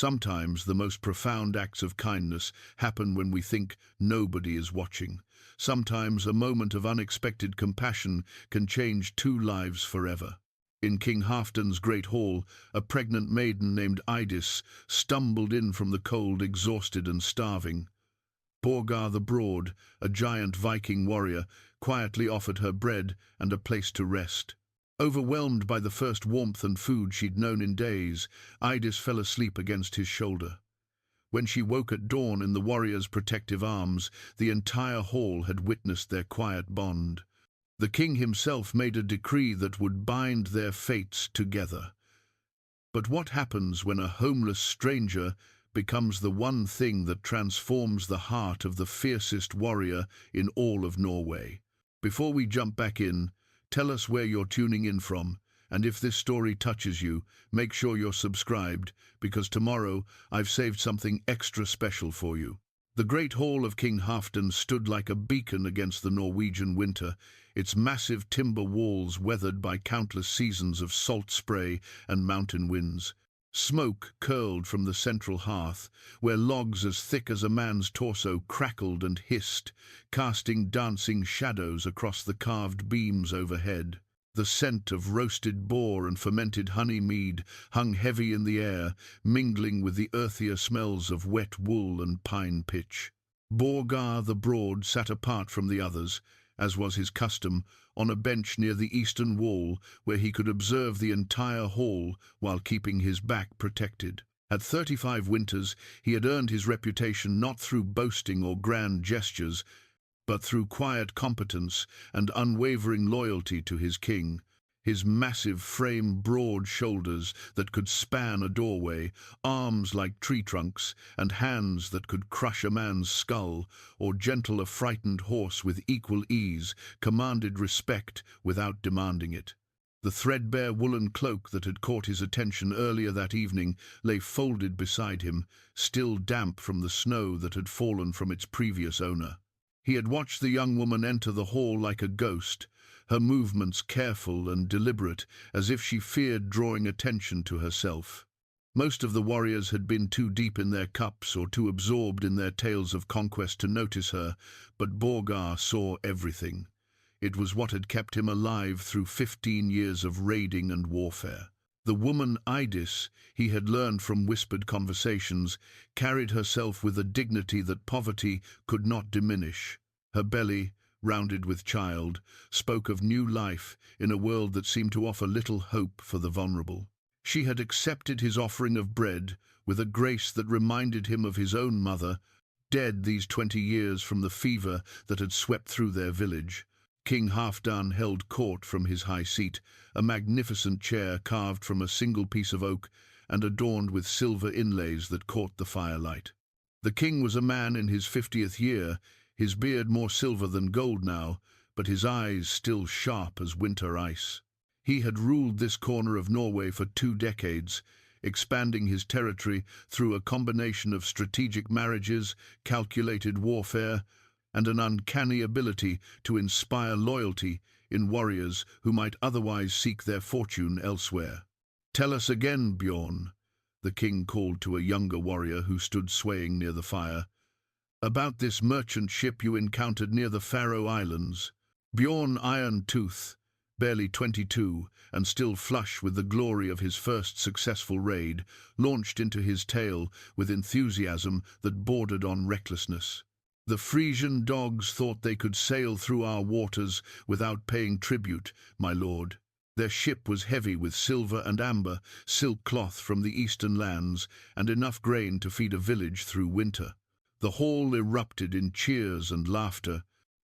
Sometimes the most profound acts of kindness happen when we think nobody is watching. Sometimes a moment of unexpected compassion can change two lives forever. In King Halfdan's great hall, a pregnant maiden named Eydis stumbled in from the cold, exhausted and starving. Borgar the Broad, a giant Viking warrior, quietly offered her bread and a place to rest. Overwhelmed by the first warmth and food she'd known in days, Eydis fell asleep against his shoulder. When she woke at dawn in the warrior's protective arms, the entire hall had witnessed their quiet bond. The king himself made a decree that would bind their fates together. But what happens when a homeless stranger becomes the one thing that transforms the heart of the fiercest warrior in all of Norway? Before we jump back in, tell us where you're tuning in from, and if this story touches you, make sure you're subscribed, because tomorrow I've saved something extra special for you. The Great Hall of King Halfdan stood like a beacon against the Norwegian winter, its massive timber walls weathered by countless seasons of salt spray and mountain winds. Smoke curled from the central hearth, where logs as thick as a man's torso crackled and hissed, casting dancing shadows across the carved beams overhead. The scent of roasted boar and fermented honey mead hung heavy in the air, mingling with the earthier smells of wet wool and pine pitch. Borgar the Broad sat apart from the others, as was his custom, on a bench near the eastern wall where he could observe the entire hall while keeping his back protected. At 35 winters, he had earned his reputation not through boasting or grand gestures, but through quiet competence and unwavering loyalty to his king. His massive frame, broad shoulders that could span a doorway, arms like tree trunks, and hands that could crush a man's skull, or gentle a frightened horse with equal ease, commanded respect without demanding it. The threadbare woolen cloak that had caught his attention earlier that evening lay folded beside him, still damp from the snow that had fallen from its previous owner. He had watched the young woman enter the hall like a ghost, her movements careful and deliberate, as if she feared drawing attention to herself. Most of the warriors had been too deep in their cups or too absorbed in their tales of conquest to notice her, but Borgar saw everything. It was what had kept him alive through 15 years of raiding and warfare. The woman Eydis, he had learned from whispered conversations, carried herself with a dignity that poverty could not diminish. Her belly, rounded with child, spoke of new life in a world that seemed to offer little hope for the vulnerable. She had accepted his offering of bread with a grace that reminded him of his own mother, dead these 20 years from the fever that had swept through their village. King Halfdan held court from his high seat, a magnificent chair carved from a single piece of oak and adorned with silver inlays that caught the firelight. The king was a man in his 50th year, his beard more silver than gold now, but his eyes still sharp as winter ice. He had ruled this corner of Norway for 2 decades, expanding his territory through a combination of strategic marriages, calculated warfare, and an uncanny ability to inspire loyalty in warriors who might otherwise seek their fortune elsewhere. "Tell us again, Bjorn," the king called to a younger warrior who stood swaying near the fire, "about this merchant ship you encountered near the Faroe Islands." Bjorn Iron Tooth, barely 22 and still flush with the glory of his first successful raid, launched into his tale with enthusiasm that bordered on recklessness. "The Frisian dogs thought they could sail through our waters without paying tribute, my lord. Their ship was heavy with silver and amber, silk cloth from the eastern lands, and enough grain to feed a village through winter." The hall erupted in cheers and laughter,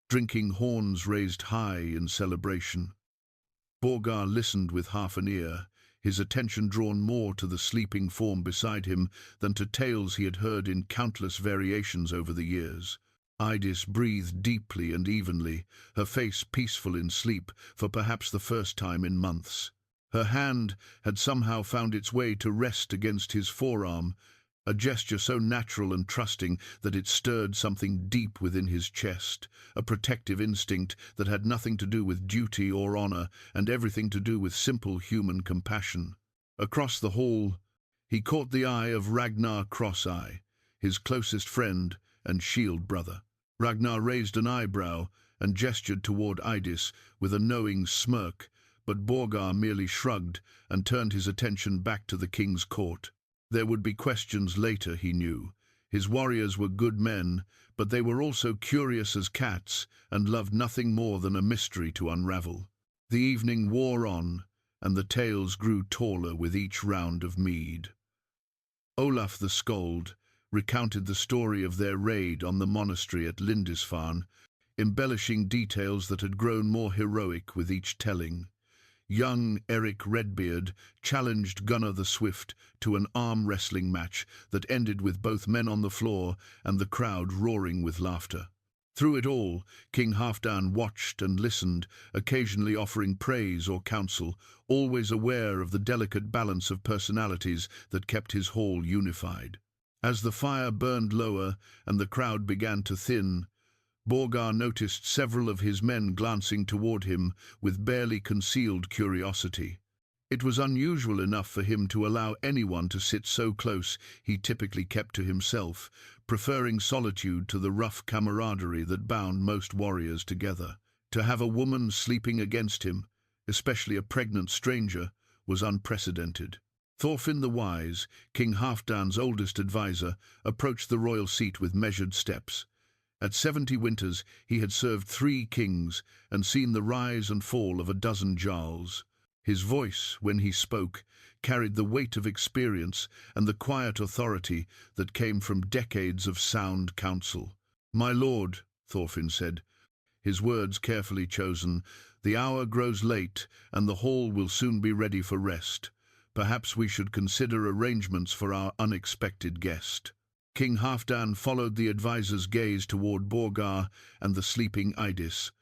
drinking horns raised high in celebration. Borgar listened with half an ear, his attention drawn more to the sleeping form beside him than to tales he had heard in countless variations over the years. Eydis breathed deeply and evenly, her face peaceful in sleep for perhaps the first time in months. Her hand had somehow found its way to rest against his forearm, a gesture so natural and trusting that it stirred something deep within his chest, a protective instinct that had nothing to do with duty or honor and everything to do with simple human compassion. Across the hall, He caught the eye of Ragnar Cross-Eye, his closest friend and shield brother. Ragnar raised an eyebrow and gestured toward Eydis with a knowing smirk, but Borgar merely shrugged and turned his attention back to the king's court. There would be questions later, he knew. His warriors were good men, but they were also curious as cats and loved nothing more than a mystery to unravel. The evening wore on, and the tales grew taller with each round of mead. Olaf the Skald recounted the story of their raid on the monastery at Lindisfarne, embellishing details that had grown more heroic with each telling. Young Eric Redbeard challenged Gunnar the Swift to an arm-wrestling match that ended with both men on the floor and the crowd roaring with laughter. Through it all, King Halfdan watched and listened, occasionally offering praise or counsel, always aware of the delicate balance of personalities that kept his hall unified. As the fire burned lower and the crowd began to thin, Borgar noticed several of his men glancing toward him with barely concealed curiosity. It was unusual enough for him to allow anyone to sit so close he typically kept to himself, preferring solitude to the rough camaraderie that bound most warriors together. To have a woman sleeping against him, especially a pregnant stranger, was unprecedented. Thorfinn the Wise, King Halfdan's oldest advisor, approached the royal seat with measured steps. At 70 winters, he had served 3 kings and seen the rise and fall of a dozen jarls. His voice, when he spoke, carried the weight of experience and the quiet authority that came from decades of sound counsel. "My lord," Thorfinn said, his words carefully chosen, "the hour grows late and the hall will soon be ready for rest. Perhaps we should consider arrangements for our unexpected guest." King Halfdan followed the advisor's gaze toward Borgar and the sleeping Eydis.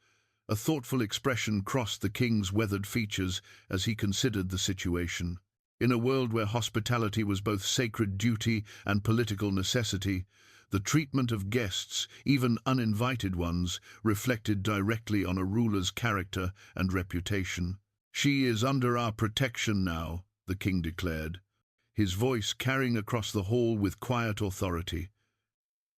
A thoughtful expression crossed the king's weathered features as he considered the situation. In a world where hospitality was both sacred duty and political necessity, the treatment of guests, even uninvited ones, reflected directly on a ruler's character and reputation. "She is under our protection now," the king declared, his voice carrying across the hall with quiet authority.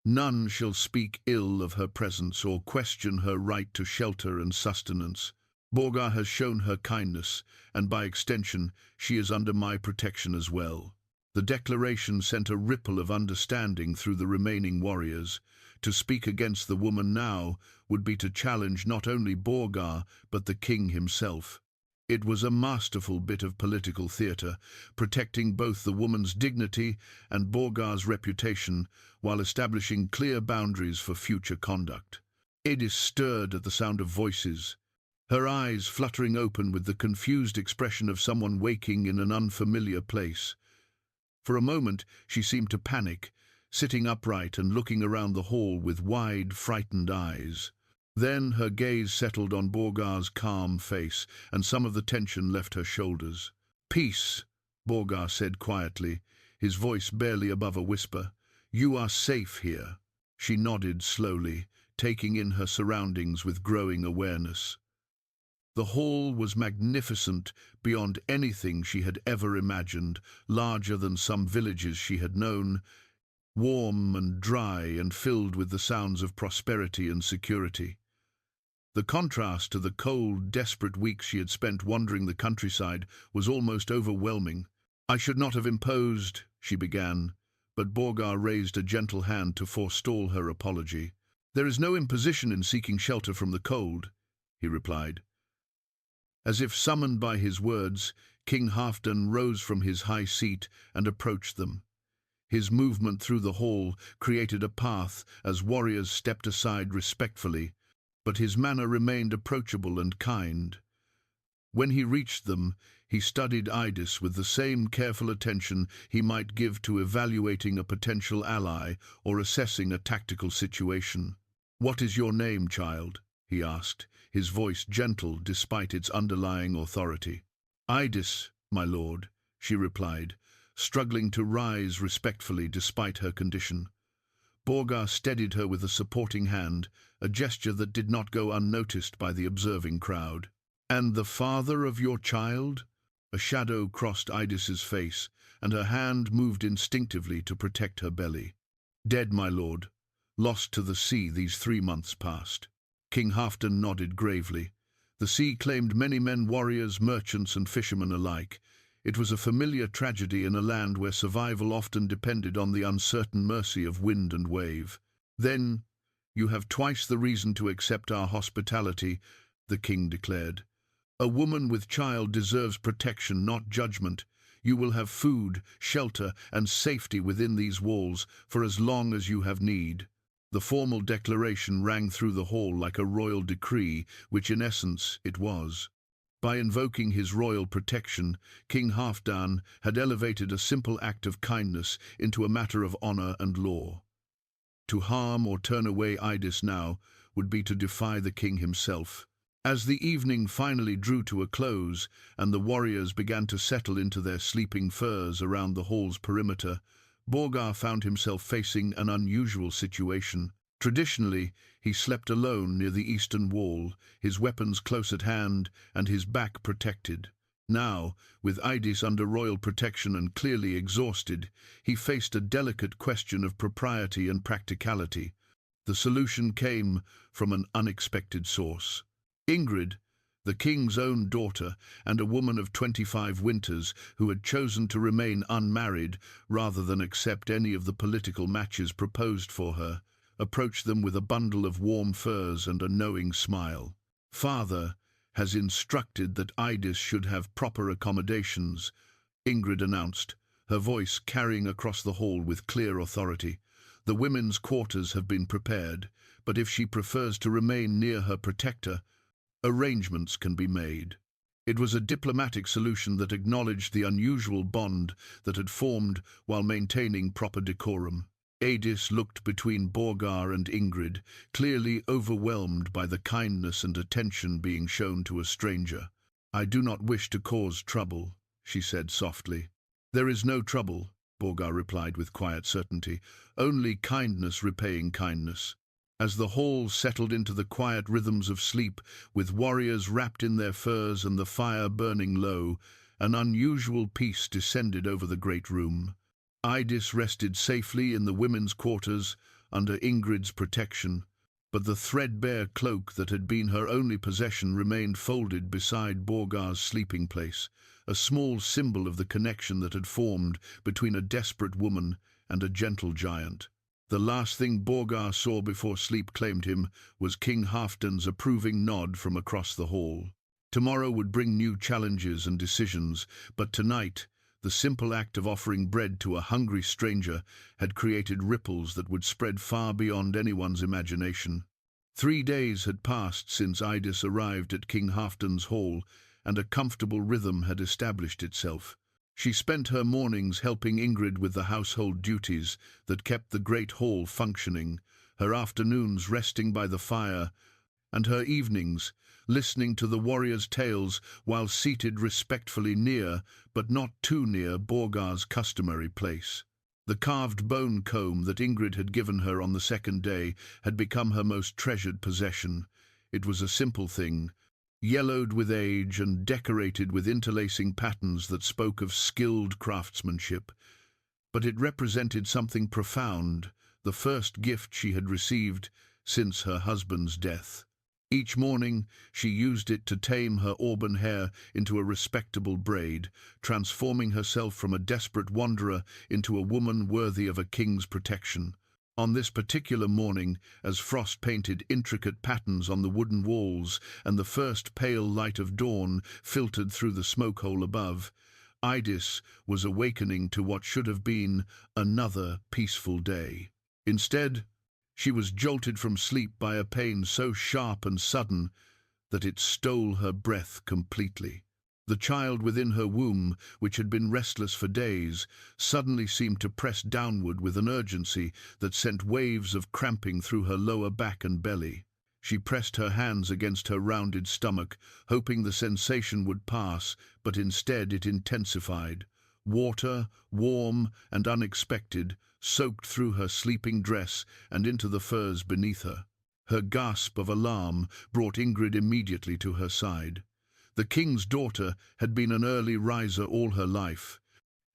"None shall speak ill of her presence or question her right to shelter and sustenance. Borgar has shown her kindness, and by extension, she is under my protection as well." The declaration sent a ripple of understanding through the remaining warriors. To speak against the woman now would be to challenge not only Borgar, but the king himself. It was a masterful bit of political theatre, protecting both the woman's dignity and Borgar's reputation while establishing clear boundaries for future conduct. Eydis stirred at the sound of voices, her eyes fluttering open with the confused expression of someone waking in an unfamiliar place. For a moment, she seemed to panic, sitting upright and looking around the hall with wide, frightened eyes. Then her gaze settled on Borgar's calm face, and some of the tension left her shoulders. "Peace," Borgar said quietly, his voice barely above a whisper. "You are safe here." She nodded slowly, taking in her surroundings with growing awareness. The hall was magnificent beyond anything she had ever imagined, larger than some villages she had known, warm and dry and filled with the sounds of prosperity and security. The contrast to the cold, desperate weeks she had spent wandering the countryside was almost overwhelming. "I should not have imposed," she began, but Borgar raised a gentle hand to forestall her apology. "There is no imposition in seeking shelter from the cold," he replied. As if summoned by his words, King Halfdan rose from his high seat and approached them. His movement through the hall created a path as warriors stepped aside respectfully, but his manner remained approachable and kind. When he reached them, he studied Eydis with the same careful attention he might give to evaluating a potential ally or assessing a tactical situation. "What is your name, child?" he asked, his voice gentle despite its underlying authority. "Eydis, my lord," she replied, struggling to rise respectfully despite her condition. Borgar steadied her with a supporting hand, a gesture that did not go unnoticed by the observing crowd. "And the father of your child?" A shadow crossed Eydis's face, and her hand moved instinctively to protect her belly. "Dead, my lord. Lost to the sea these 3 months past." King Halfdan nodded gravely. The sea claimed many men, warriors, merchants and fishermen alike. It was a familiar tragedy in a land where survival often depended on the uncertain mercy of wind and wave. "Then you have twice the reason to accept our hospitality," the king declared. "A woman with child deserves protection, not judgment. You will have food, shelter, and safety within these walls for as long as you have need." The formal declaration rang through the hall like a royal decree, which in essence it was. By invoking his royal protection, King Halfdan had elevated a simple act of kindness into a matter of honor and law. To harm or turn away Eydis now would be to defy the king himself. As the evening finally drew to a close, and the warriors began to settle into their sleeping furs around the hall's perimeter, Borgar found himself facing an unusual situation. Traditionally, he slept alone near the eastern wall, his weapons close at hand and his back protected. Now, with Eydis under royal protection and clearly exhausted, he faced a delicate question of propriety and practicality. The solution came from an unexpected source. Ingrid, the king's own daughter and a woman of 25 winters who had chosen to remain unmarried rather than accept any of the political matches proposed for her, approached them with a bundle of warm furs and a knowing smile. "Father has instructed that Eydis should have proper accommodations," Ingrid announced, her voice carrying across the hall with clear authority. "The women's quarters have been prepared, but if she prefers to remain near her protector, arrangements can be made." It was a diplomatic solution that acknowledged the unusual bond that had formed while maintaining proper decorum. Eydis looked between Borgar and Ingrid, clearly overwhelmed by the kindness and attention being shown to a stranger. "I do not wish to cause trouble," she said softly. "There is no trouble," Borgar replied with quiet certainty, "only kindness repaying kindness." As the hall settled into the quiet rhythms of sleep, with warriors wrapped in their furs and the fire burning low, an unusual peace descended over the great room. Eydis rested safely in the women's quarters under Ingrid's protection, but the threadbare cloak that had been her only possession remained folded beside Borgar's sleeping place, a small symbol of the connection that had formed between a desperate woman and a gentle giant. The last thing Borgar saw before sleep claimed him was King Halfdan's approving nod from across the hall. Tomorrow would bring new challenges and decisions, but tonight, the simple act of offering bread to a hungry stranger had created ripples that would spread far beyond anyone's imagination. 3 days had passed since Eydis arrived at King Halfdan's hall, and a comfortable rhythm had established itself. She spent her mornings helping Ingrid with the household duties that kept the great hall functioning, her afternoons resting by the fire, and her evenings listening to the warriors' tales while seated respectfully near, but not too near, Borgar's customary place. The carved bone comb that Ingrid had given her on the second day had become her most treasured possession. It was a simple thing, yellowed with age and decorated with interlacing patterns that spoke of skilled craftsmanship. But it represented something profound, the first gift she had received since her husband's death. Each morning she used it to tame her auburn hair into a respectable braid, transforming herself from a desperate wanderer into a woman worthy of a king's protection. On this particular morning, as frost painted intricate patterns on the wooden walls and the first pale light of dawn filtered through the smoke hole above, Eydis was awakening to what should have been another peaceful day. Instead, she was jolted from sleep by a pain so sharp and sudden that it stole her breath completely. The child within her womb, which had been restless for days, suddenly seemed to press downward with an urgency that sent waves of cramping through her lower back and belly. She pressed her hands against her rounded stomach, hoping the sensation would pass, but instead it intensified. Water, warm and unexpected, soaked through her sleeping dress and into the furs beneath her. Her gasp of alarm brought Ingrid immediately to her side. The king's daughter had been an early riser all her life,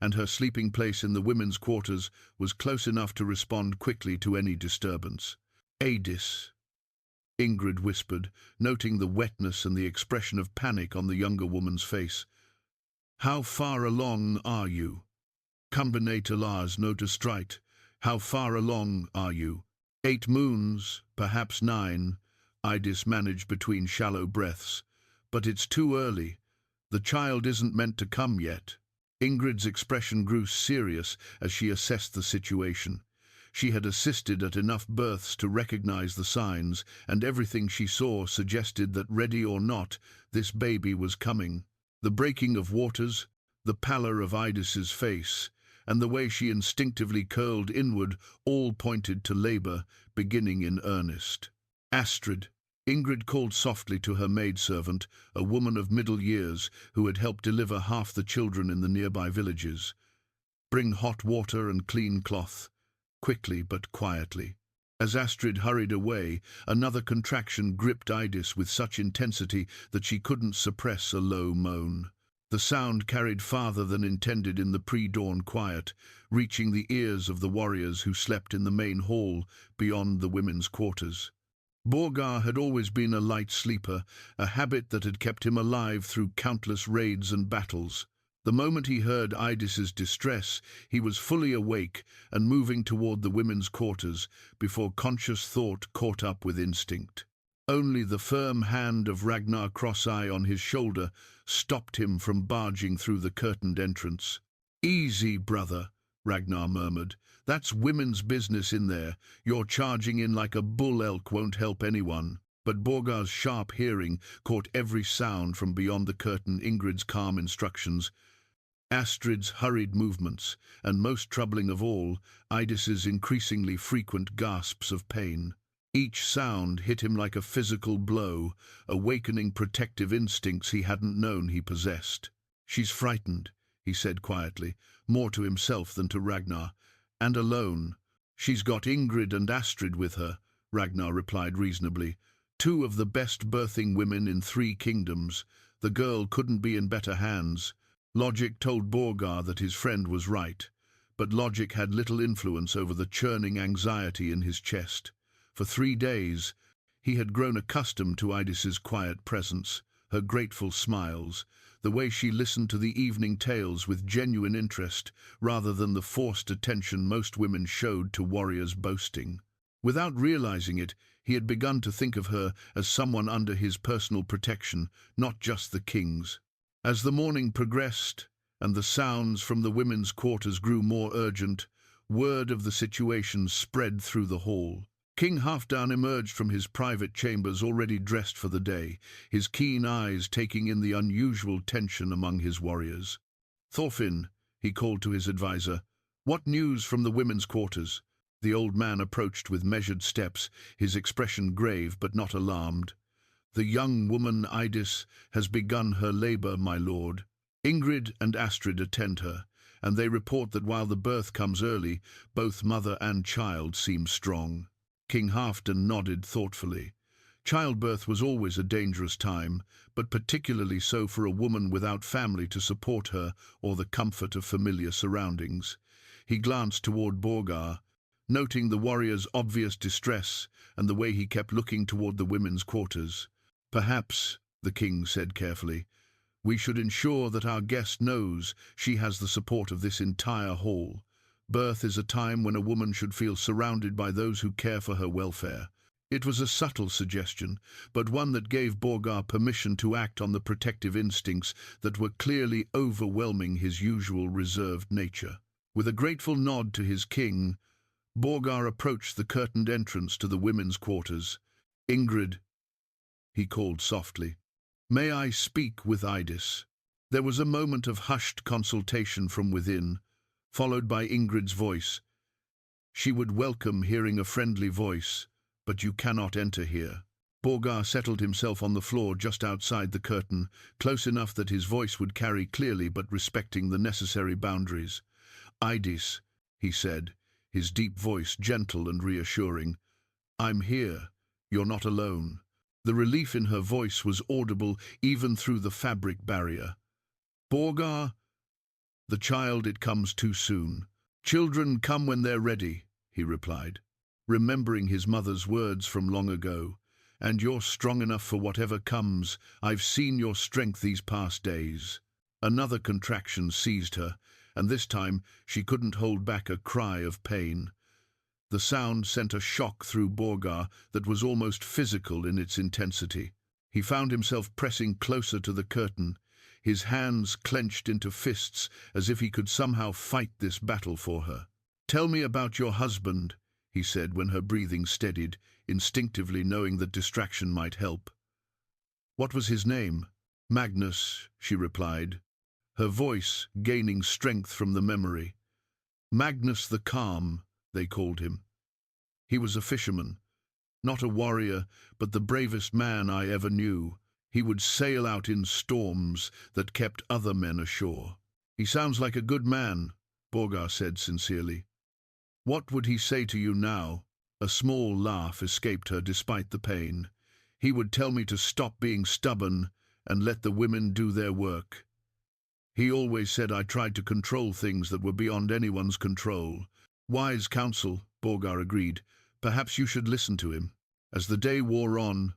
and her sleeping place in the women's quarters was close enough to respond quickly to any disturbance. "Eydis," Ingrid whispered, noting the wetness and the expression of panic on the younger woman's face. "How far along are you? Combinate Lars no distrite. How far along are you?" "8 moons, perhaps 9, Eydis managed between shallow breaths. "But it's too early. The child isn't meant to come yet." Ingrid's expression grew serious as she assessed the situation. She had assisted at enough births to recognize the signs, and everything she saw suggested that, ready or not, this baby was coming. The breaking of waters, the pallor of Eydis's face, and the way she instinctively curled inward all pointed to labor beginning in earnest. "Astrid," Ingrid called softly to her maidservant, a woman of middle years who had helped deliver half the children in the nearby villages. "Bring hot water and clean cloth, quickly but quietly." As Astrid hurried away, another contraction gripped Eydis with such intensity that she couldn't suppress a low moan. The sound carried farther than intended in the pre-dawn quiet, reaching the ears of the warriors who slept in the main hall beyond the women's quarters. Borgar had always been a light sleeper, a habit that had kept him alive through countless raids and battles. The moment he heard Eydis's distress, he was fully awake and moving toward the women's quarters before conscious thought caught up with instinct. Only the firm hand of Ragnar Cross-Eye on his shoulder stopped him from barging through the curtained entrance. "Easy, brother," Ragnar murmured. "That's women's business in there. Your charging in like a bull elk won't help anyone." But Borgar's sharp hearing caught every sound from beyond the curtain, Ingrid's calm instructions, Astrid's hurried movements, and most troubling of all, Eydis's increasingly frequent gasps of pain. Each sound hit him like a physical blow, awakening protective instincts he hadn't known he possessed. "She's frightened," he said quietly, more to himself than to Ragnar, "and alone." "She's got Ingrid and Astrid with her," Ragnar replied reasonably. "2 of the best birthing women in 3 kingdoms. The girl couldn't be in better hands." Logic told Borgar that his friend was right, but logic had little influence over the churning anxiety in his chest. For 3 days, he had grown accustomed to Eydis's quiet presence, her grateful smiles, the way she listened to the evening tales with genuine interest, rather than the forced attention most women showed to warriors boasting. Without realizing it, he had begun to think of her as someone under his personal protection, not just the king's. As the morning progressed, and the sounds from the women's quarters grew more urgent, word of the situation spread through the hall. King Halfdan emerged from his private chambers already dressed for the day, his keen eyes taking in the unusual tension among his warriors. "Thorfinn," he called to his advisor, "what news from the women's quarters?" The old man approached with measured steps, his expression grave but not alarmed. "The young woman Eydis has begun her labor, my lord. Ingrid and Astrid attend her, and they report that while the birth comes early, both mother and child seem strong." King Halfdan nodded thoughtfully. Childbirth was always a dangerous time, but particularly so for a woman without family to support her or the comfort of familiar surroundings. He glanced toward Borgar, noting the warrior's obvious distress and the way he kept looking toward the women's quarters. "Perhaps," the king said carefully, "we should ensure that our guest knows she has the support of this entire hall. Birth is a time when a woman should feel surrounded by those who care for her welfare." It was a subtle suggestion, but one that gave Borgar permission to act on the protective instincts that were clearly overwhelming his usual reserved nature. With a grateful nod to his king, Borgar approached the curtained entrance to the women's quarters. "Ingrid," he called softly, "may I speak with Eydis?" There was a moment of hushed consultation from within, followed by Ingrid's voice. She would welcome hearing a friendly voice, but you cannot enter here. Borgar settled himself on the floor just outside the curtain, close enough that his voice would carry clearly but respecting the necessary boundaries. "Eydis," he said, his deep voice gentle and reassuring, "I'm here. You're not alone." The relief in her voice was audible even through the fabric barrier. "Borgar?" "The child, it comes too soon. Children come when they're ready," he replied, remembering his mother's words from long ago. "And you're strong enough for whatever comes. I've seen your strength these past days." Another contraction seized her, and this time she couldn't hold back a cry of pain. The sound sent a shock through Borgar that was almost physical in its intensity. He found himself pressing closer to the curtain, his hands clenched into fists as if he could somehow fight this battle for her. "Tell me about your husband," he said when her breathing steadied, instinctively knowing that distraction might help. "What was his name?" "Magnus," she replied, her voice gaining strength from the memory. "Magnus the Calm," they called him. "He was a fisherman, not a warrior, but the bravest man I ever knew. He would sail out in storms that kept other men ashore." "He sounds like a good man," Borgar said sincerely. "What would he say to you now?" A small laugh escaped her despite the pain. "He would tell me to stop being stubborn and let the women do their work. He always said I tried to control things that were beyond anyone's control." "Wise counsel," Borgar agreed. "Perhaps you should listen to him." As the day wore on,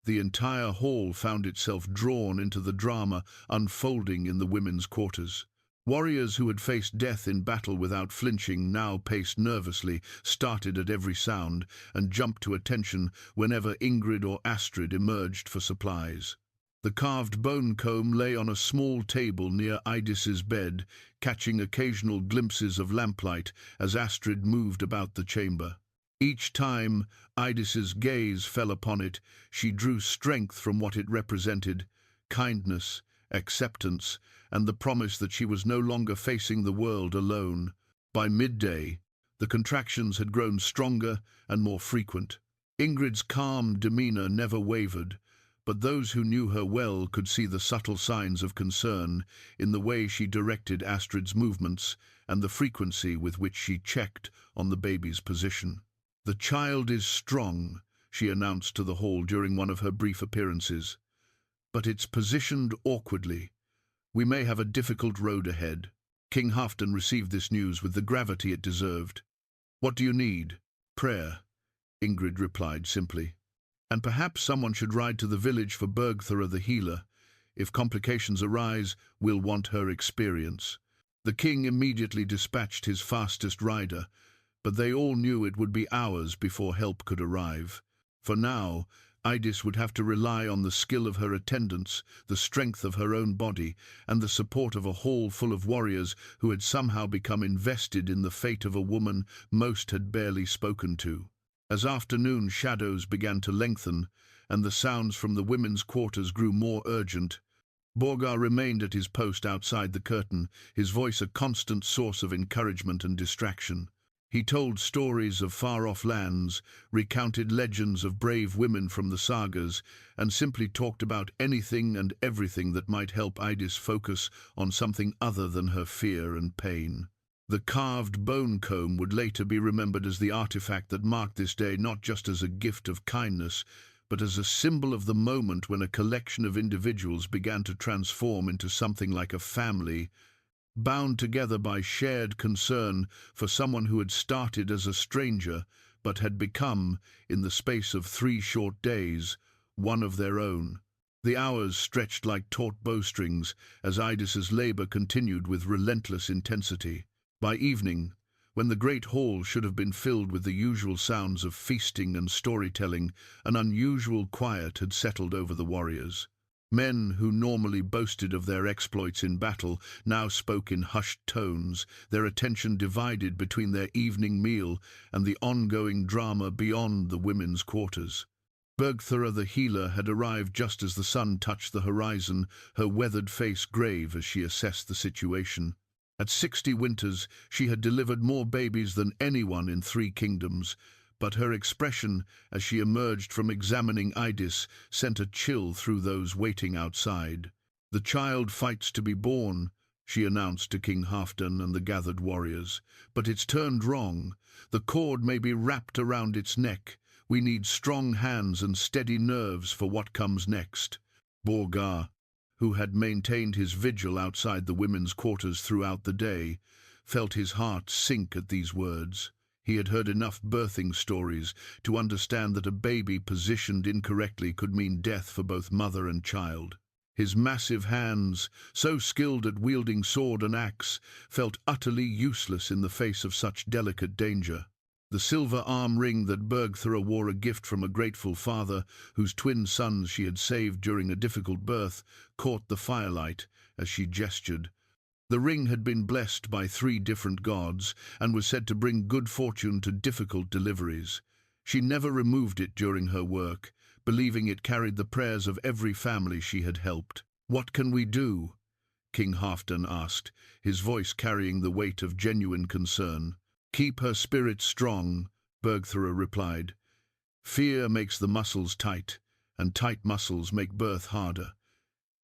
the entire hall found itself drawn into the drama unfolding in the women's quarters. Warriors who had faced death in battle without flinching now paced nervously, started at every sound, and jumped to attention whenever Ingrid or Astrid emerged for supplies. The carved bone comb lay on a small table near Eydis's bed, catching occasional glimpses of lamplight as Astrid moved about the chamber. Each time Eydis's gaze fell upon it, she drew strength from what it represented: kindness, acceptance, and the promise that she was no longer facing the world alone. By midday, the contractions had grown stronger and more frequent. Ingrid's calm demeanor never wavered, but those who knew her well could see the subtle signs of concern in the way she directed Astrid's movements and the frequency with which she checked on the baby's position. "The child is strong," she announced to the hall during one of her brief appearances, "but it's positioned awkwardly. We may have a difficult road ahead." King Halfdan received this news with the gravity it deserved. "What do you need?" "Prayer," Ingrid replied simply. "And perhaps someone should ride to the village for Borgar the healer. If complications arise, we'll want her experience." The king immediately dispatched his fastest rider, but they all knew it would be hours before help could arrive. For now, Eydis would have to rely on the skill of her attendants, the strength of her own body, and the support of a hall full of warriors who had somehow become invested in the fate of a woman most had barely spoken to. As afternoon shadows began to lengthen, and the sounds from the women's quarters grew more urgent, Borgar remained at his post outside the curtain, his voice a constant source of encouragement and distraction. He told stories of far-off lands, recounted legends of brave women from the sagas, and simply talked about anything and everything that might help Eydis focus on something other than her fear and pain. The carved bone comb would later be remembered as the artifact that marked this day, not just as a gift of kindness, but as a symbol of the moment when a collection of individuals began to transform into something like a family, bound together by shared concern for someone who had started as a stranger but had become, in the space of 3 short days, one of their own. The hours stretched like taut bowstrings as Eydis's labor continued with relentless intensity. By evening, when the great hall should have been filled with the usual sounds of feasting and storytelling, an unusual quiet had settled over the warriors. Men who normally boasted of their exploits in battle now spoke in hushed tones, their attention divided between their evening meal and the ongoing drama beyond the women's quarters. Borgar the healer had arrived just as the sun touched the horizon, her weathered face grave as she assessed the situation. At 60 winters, she had delivered more babies than anyone in 3 kingdoms, but her expression as she emerged from examining Eydis sent a chill through those waiting outside. "The child fights to be born," she announced to King Halfdan and the gathered warriors, "but it's turned wrong. The cord may be wrapped around its neck. We need strong hands and steady nerves for what comes next." Borgar, who had maintained his vigil outside the women's quarters throughout the day, felt his heart sink at these words. He had heard enough birthing stories to understand that a baby positioned incorrectly could mean death for both mother and child. His massive hands, so skilled at wielding sword and axe, felt utterly useless in the face of such delicate danger. The silver arm ring that Borgar wore, a gift from a grateful father whose twin sons she had saved during a difficult birth, caught the firelight as she gestured. The ring had been blessed by 3 different gods and was said to bring good fortune to difficult deliveries. She never removed it during her work, believing it carried the prayers of every family she had helped. "What can we do?" King Halfdan asked, his voice carrying the weight of genuine concern. "Keep her spirit strong," Borgar replied. "Fear makes the muscles tight, and tight muscles make birth harder.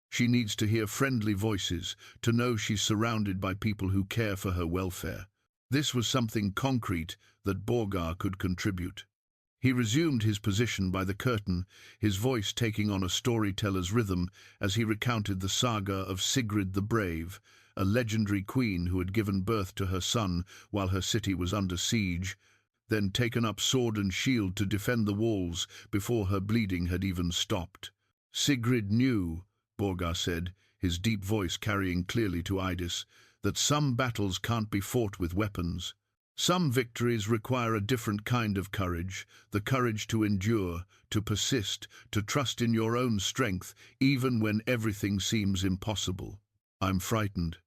She needs to hear friendly voices, to know she's surrounded by people who care for her welfare." This was something concrete that Borgar could contribute. He resumed his position by the curtain, his voice taking on a storyteller's rhythm as he recounted the saga of Sigrid the Brave, a legendary queen who had given birth to her son while her city was under siege, then taken up sword and shield to defend the walls before her bleeding had even stopped. "Sigrid knew," Borgar said, his deep voice carrying clearly to Eydis, "that some battles can't be fought with weapons. Some victories require a different kind of courage, the courage to endure, to persist, to trust in your own strength, even when everything seems impossible." "I'm frightened."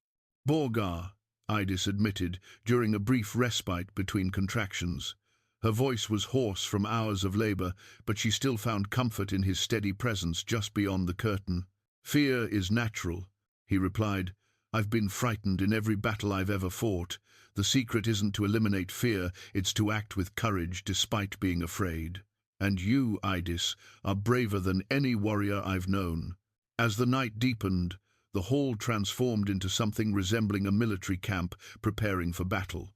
"Borgar," Eydis admitted during a brief respite between contractions. Her voice was hoarse from hours of labor, but she still found comfort in his steady presence just beyond the curtain. "Fear is natural," he replied. "I've been frightened in every battle I've ever fought. The secret isn't to eliminate fear, it's to act with courage despite being afraid. And you, Eydis, are braver than any warrior I've known." As the night deepened, the hall transformed into something resembling a military camp preparing for battle.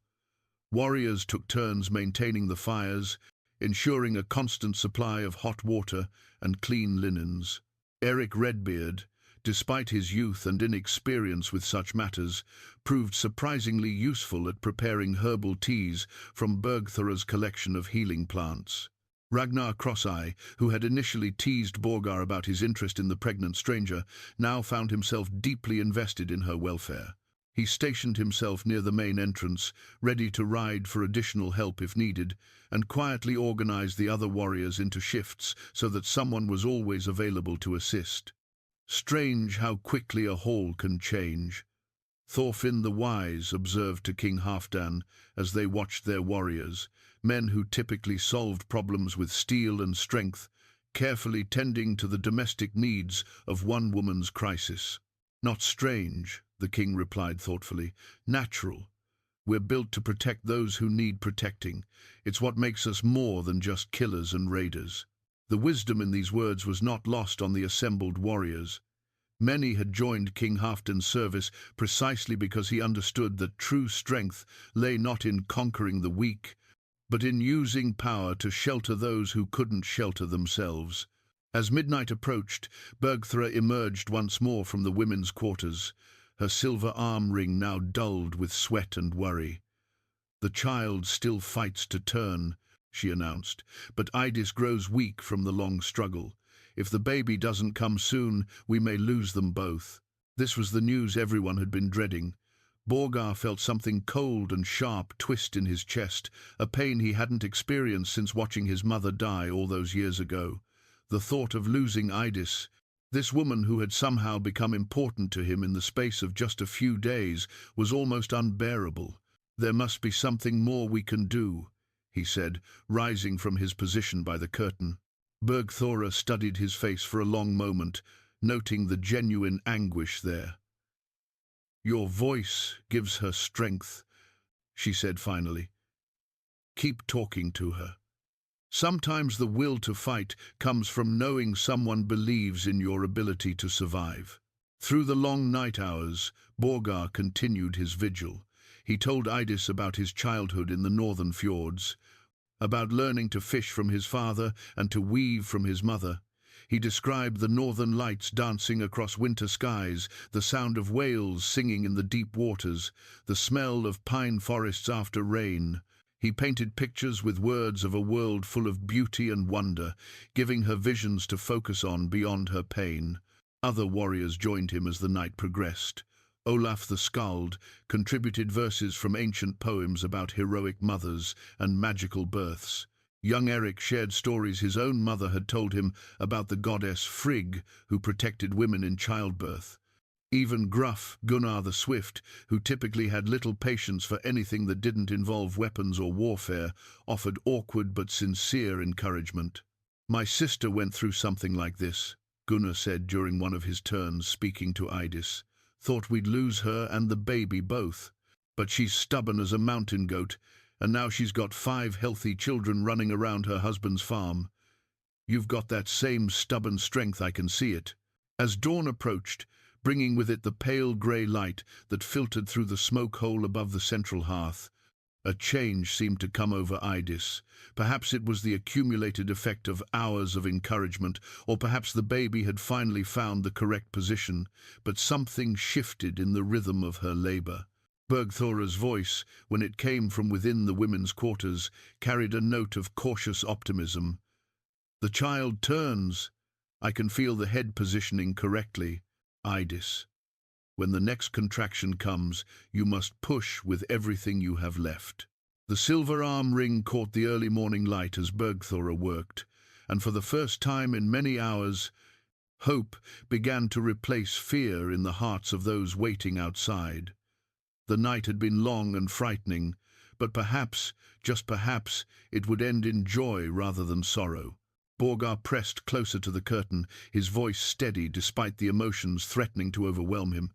Warriors took turns maintaining the fires, ensuring a constant supply of hot water and clean linens. Eric Redbeard, despite his youth and inexperience with such matters, proved surprisingly useful at preparing herbal teas from Borgar's collection of healing plants. Ragnar Crosseye, who had initially teased Borgar about his interest in the pregnant stranger, now found himself deeply invested in her welfare. He stationed himself near the main entrance, ready to ride for additional help if needed, and quietly organized the other warriors into shifts so that someone was always available to assist. "Strange how quickly a hall can change," Thorfinn the Wise observed to King Halfdan as they watched their warriors, men who typically solved problems with steel and strength, carefully tending to the domestic needs of one woman's crisis. "Not strange," the king replied thoughtfully. "Natural. We're built to protect those who need protecting. It's what makes us more than just killers and raiders." The wisdom in these words was not lost on the assembled warriors. Many had joined King Halfdan's service precisely because he understood that true strength lay not in conquering the weak, but in using power to shelter those who couldn't shelter themselves. As midnight approached, Borgar emerged once more from the women's quarters, her silver arm ring now dulled with sweat and worry. "The child still fights to turn," she announced, "but Eydis grows weak from the long struggle. If the baby doesn't come soon, we may lose them both." This was the news everyone had been dreading. Borgar felt something cold and sharp twist in his chest, a pain he hadn't experienced since watching his mother die all those years ago. The thought of losing Eydis, this woman who had somehow become important to him in the space of just a few days, was almost unbearable. "There must be something more we can do," he said, rising from his position by the curtain. Borgar studied his face for a long moment, noting the genuine anguish there. "Your voice gives her strength," she said finally. "Keep talking to her. Sometimes the will to fight comes from knowing someone believes in your ability to survive." Through the long night hours, Borgar continued his vigil. He told Eydis about his childhood in the northern fjords, about learning to fish from his father and to weave from his mother. He described the northern lights dancing across winter skies, the sound of whales singing in the deep waters, the smell of pine forests after rain. He painted pictures with words of a world full of beauty and wonder, giving her visions to focus on beyond her pain. Other warriors joined him as the night progressed. Olaf the Skald contributed verses from ancient poems about heroic mothers and magical births. Young Eric shared stories his own mother had told him about the goddess Frigg, who protected women in childbirth. Even gruff Gunnar the Swift, who typically had little patience for anything that didn't involve weapons or warfare, offered awkward but sincere encouragement. "My sister went through something like this," Gunnar said during one of his turns speaking to Eydis. "Thought we'd lose her and the baby both. But she's stubborn as a mountain goat, and now she's got 5 healthy children running around her husband's farm. You've got that same stubborn strength, I can see it." As dawn approached, bringing with it the pale grey light that filtered through the smoke hole above the central hearth, a change seemed to come over Eydis. Perhaps it was the accumulated effect of hours of encouragement, or perhaps the baby had finally found the correct position, but something shifted in the rhythm of her labour. Bergthora's voice, when it came from within the women's quarters, carried a note of cautious optimism. "The child turns. I can feel the head positioning correctly. Eydis, when the next contraction comes, you must push with everything you have left." The silver arm ring caught the early morning light as Bergthora worked, and for the first time in many hours, hope began to replace fear in the hearts of those waiting outside. The night had been long and frightening, but perhaps, just perhaps, it would end in joy rather than sorrow. Borgar pressed closer to the curtain, his voice steady despite the emotions threatening to overwhelm him.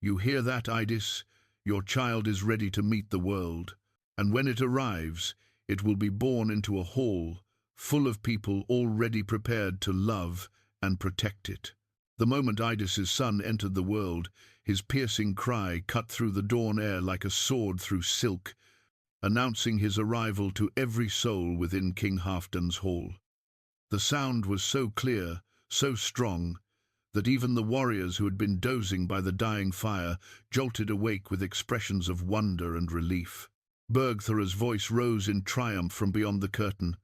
"You hear that, Eydis? Your child is ready to meet the world. And when it arrives, it will be born into a hall full of people already prepared to love and protect it." The moment Eydis's son entered the world, his piercing cry cut through the dawn air like a sword through silk, announcing his arrival to every soul within King Halfdan's hall. The sound was so clear, so strong, that even the warriors who had been dozing by the dying fire jolted awake with expressions of wonder and relief. Bergthora's voice rose in triumph from beyond the curtain.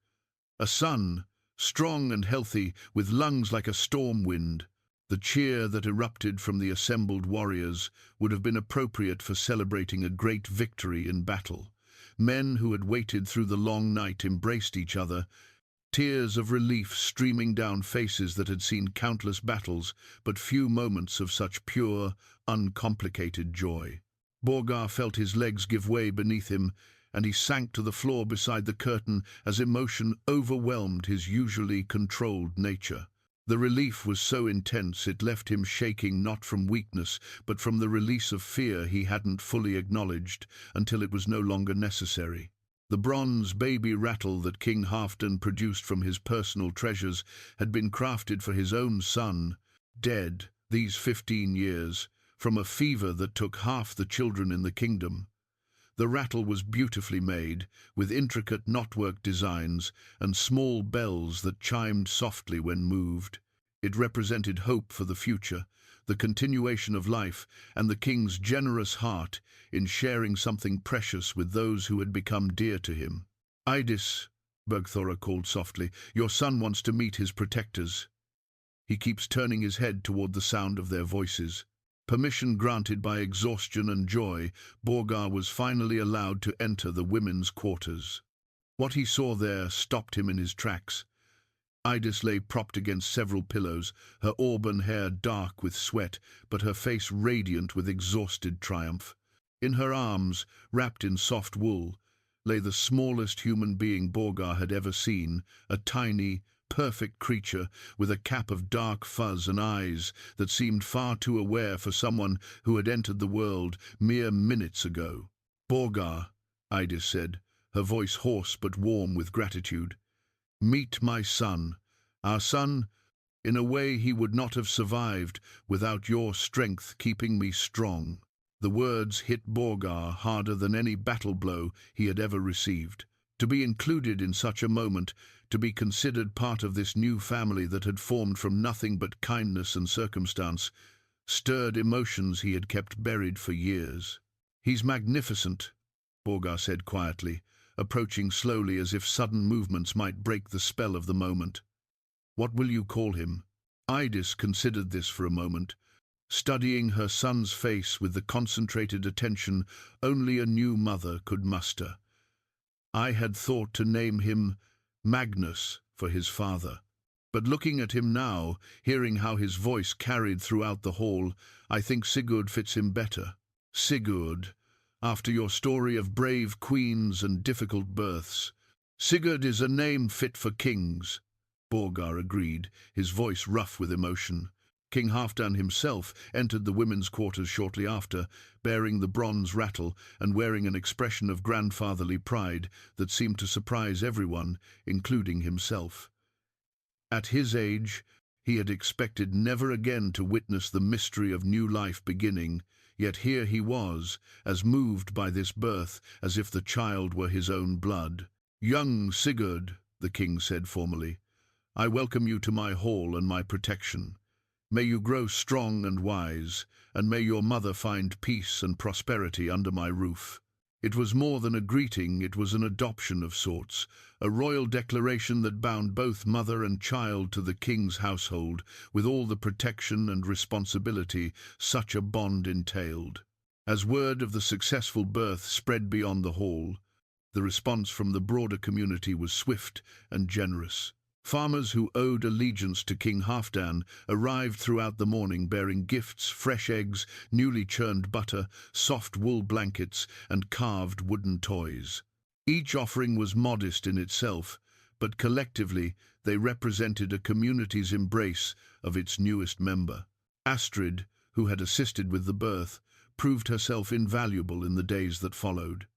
"A son, strong and healthy, with lungs like a storm wind." The cheer that erupted from the assembled warriors would have been appropriate for celebrating a great victory in battle. Men who had waited through the long night embraced each other, tears of relief streaming down faces that had seen countless battles, but few moments of such pure, uncomplicated joy. Borgar felt his legs give way beneath him, and he sank to the floor beside the curtain as emotion overwhelmed his usually controlled nature. The relief was so intense it left him shaking not from weakness, but from the release of fear he hadn't fully acknowledged until it was no longer necessary. The bronze baby rattle that King Halfdan produced from his personal treasures had been crafted for his own son, dead these 15 years, from a fever that took half the children in the kingdom. The rattle was beautifully made, with intricate knotwork designs and small bells that chimed softly when moved. It represented hope for the future, the continuation of life, and the king's generous heart in sharing something precious with those who had become dear to him. "Eydis," Bergthora called softly, "your son wants to meet his protectors. He keeps turning his head toward the sound of their voices." Permission granted by exhaustion and joy, Borgar was finally allowed to enter the women's quarters. What he saw there stopped him in his tracks. Eydis lay propped against several pillows, her auburn hair dark with sweat, but her face radiant with exhausted triumph. In her arms, wrapped in soft wool, lay the smallest human being Borgar had ever seen, a tiny, perfect creature with a cap of dark fuzz and eyes that seemed far too aware for someone who had entered the world mere minutes ago. "Borgar," Eydis said, her voice hoarse but warm with gratitude. "Meet my son, our son. In a way he would not have survived without your strength keeping me strong." The words hit Borgar harder than any battle blow he had ever received. To be included in such a moment, to be considered part of this new family that had formed from nothing but kindness and circumstance, stirred emotions he had kept buried for years. "He's magnificent," Borgar said quietly, approaching slowly as if sudden movements might break the spell of the moment. "What will you call him?" Eydis considered this for a moment, studying her son's face with the concentrated attention only a new mother could muster. "I had thought to name him Magnus for his father. But looking at him now, hearing how his voice carried throughout the hall, I think Sigurd fits him better. Sigurd, after your story of brave queens and difficult births. Sigurd is a name fit for kings," Borgar agreed, his voice rough with emotion. King Halfdan himself entered the women's quarters shortly after, bearing the bronze rattle and wearing an expression of grandfatherly pride that seemed to surprise everyone, including himself. At his age, he had expected never again to witness the mystery of new life beginning, yet here he was, as moved by this birth as if the child were his own blood. "Young Sigurd," the king said formally, "I welcome you to my hall and my protection. May you grow strong and wise, and may your mother find peace and prosperity under my roof." It was more than a greeting, it was an adoption of sorts, a royal declaration that bound both mother and child to the king's household, with all the protection and responsibility such a bond entailed. As word of the successful birth spread beyond the hall, the response from the broader community was swift and generous. Farmers who owed allegiance to King Halfdan arrived throughout the morning bearing gifts, fresh eggs, newly churned butter, soft wool blankets, and carved wooden toys. Each offering was modest in itself, but collectively they represented a community's embrace of its newest member. Astrid, who had assisted with the birth, proved herself invaluable in the days that followed.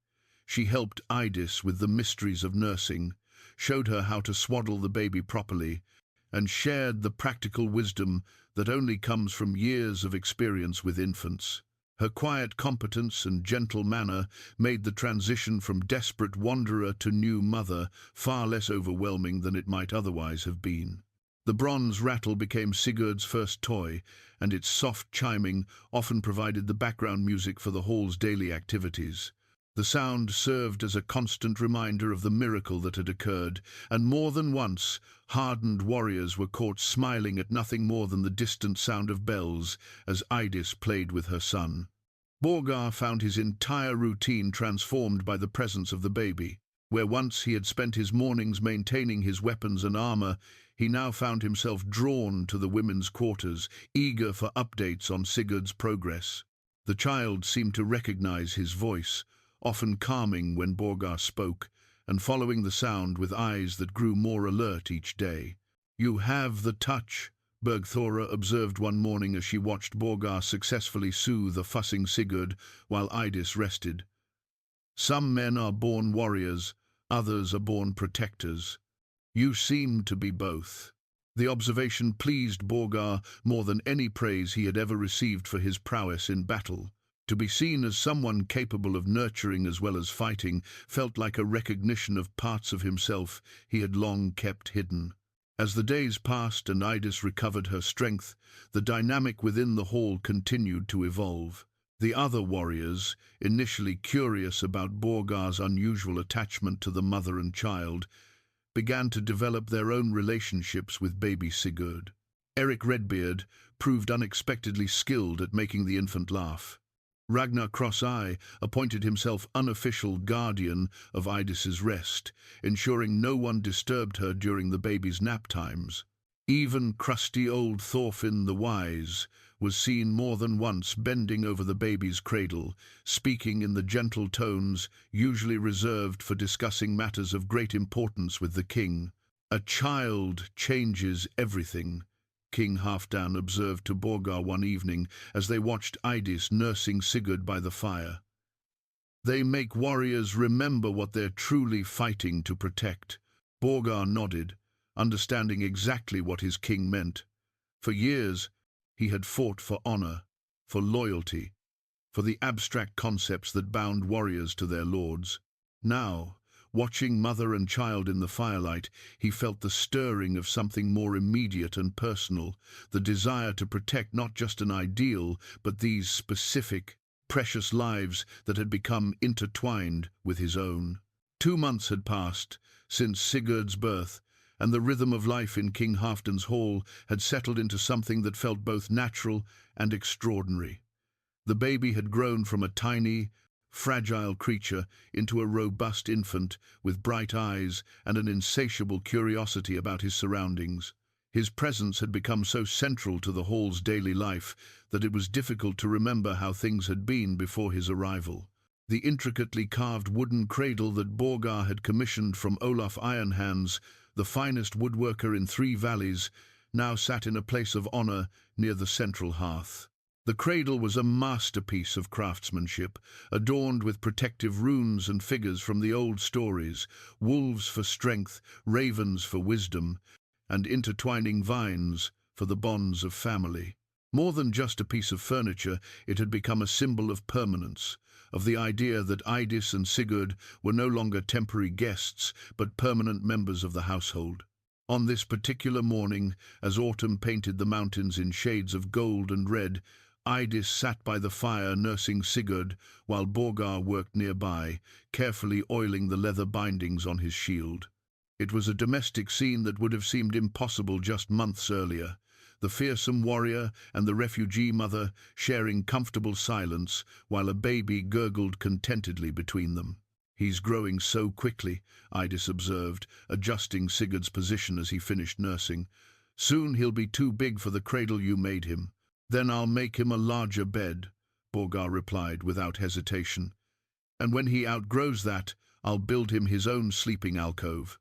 She helped Eydis with the mysteries of nursing, showed her how to swaddle the baby properly, and shared the practical wisdom that only comes from years of experience with infants. Her quiet competence and gentle manner made the transition from desperate wanderer to new mother far less overwhelming than it might otherwise have been. The bronze rattle became Sigurd's first toy, and its soft chiming often provided the background music for the hall's daily activities. The sound served as a constant reminder of the miracle that had occurred, and more than once hardened warriors were caught smiling at nothing more than the distant sound of bells as Eydis played with her son. Borgar found his entire routine transformed by the presence of the baby. Where once he had spent his mornings maintaining his weapons and armor, he now found himself drawn to the women's quarters, eager for updates on Sigurd's progress. The child seemed to recognize his voice, often calming when Borgar spoke, and following the sound with eyes that grew more alert each day. "You have the touch," Bergthora observed one morning as she watched Borgar successfully soothe a fussing Sigurd while Eydis rested. "Some men are born warriors, others are born protectors. You seem to be both." The observation pleased Borgar more than any praise he had ever received for his prowess in battle. To be seen as someone capable of nurturing as well as fighting felt like a recognition of parts of himself he had long kept hidden. As the days passed and Eydis recovered her strength, the dynamic within the hall continued to evolve. The other warriors, initially curious about Borgar's unusual attachment to the mother and child, began to develop their own relationships with baby Sigurd. Eric Redbeard proved unexpectedly skilled at making the infant laugh. Ragnar Cross-Eye appointed himself unofficial guardian of Eydis's rest, ensuring no one disturbed her during the baby's nap times. Even crusty old Thorfinn the Wise was seen more than once bending over the baby's cradle, speaking in the gentle tones usually reserved for discussing matters of great importance with the king. "A child changes everything," King Halfdan observed to Borgar one evening as they watched Eydis nursing Sigurd by the fire. "They make warriors remember what they're truly fighting to protect." Borgar nodded, understanding exactly what his king meant. For years, he had fought for honor, for loyalty, for the abstract concepts that bound warriors to their lords. Now, Watching mother and child in the firelight, he felt the stirring of something more immediate and personal, the desire to protect not just an ideal, but these specific, precious lives that had become intertwined with his own. 2 months had passed since Sigurd's birth, and the rhythm of life in King Halfdan's hall had settled into something that felt both natural and extraordinary. The baby had grown from a tiny, fragile creature into a robust infant with bright eyes and an insatiable curiosity about his surroundings. His presence had become so central to the hall's daily life that it was difficult to remember how things had been before his arrival. The intricately carved wooden cradle that Borgar had commissioned from Olaf Ironhands, the finest woodworker in 3 valleys, now sat in a place of honor near the central hearth. The cradle was a masterpiece of craftsmanship, adorned with protective runes and figures from the old stories, wolves for strength, ravens for wisdom, and intertwining vines for the bonds of family. More than just a piece of furniture, it had become a symbol of permanence, of the idea that Eydis and Sigurd were no longer temporary guests, but permanent members of the household. On this particular morning, as autumn painted the mountains in shades of gold and red, Eydis sat by the fire nursing Sigurd, while Borgar worked nearby, carefully oiling the leather bindings on his shield. It was a domestic scene that would have seemed impossible just months earlier. The fearsome warrior and the refugee mother sharing comfortable silence, while a baby gurgled contentedly between them. "He's growing so quickly," Eydis observed, adjusting Sigurd's position as he finished nursing. "Soon he'll be too big for the cradle you made him." "Then I'll make him a larger bed," Borgar replied without hesitation. "And when he outgrows that, I'll build him his own sleeping alcove.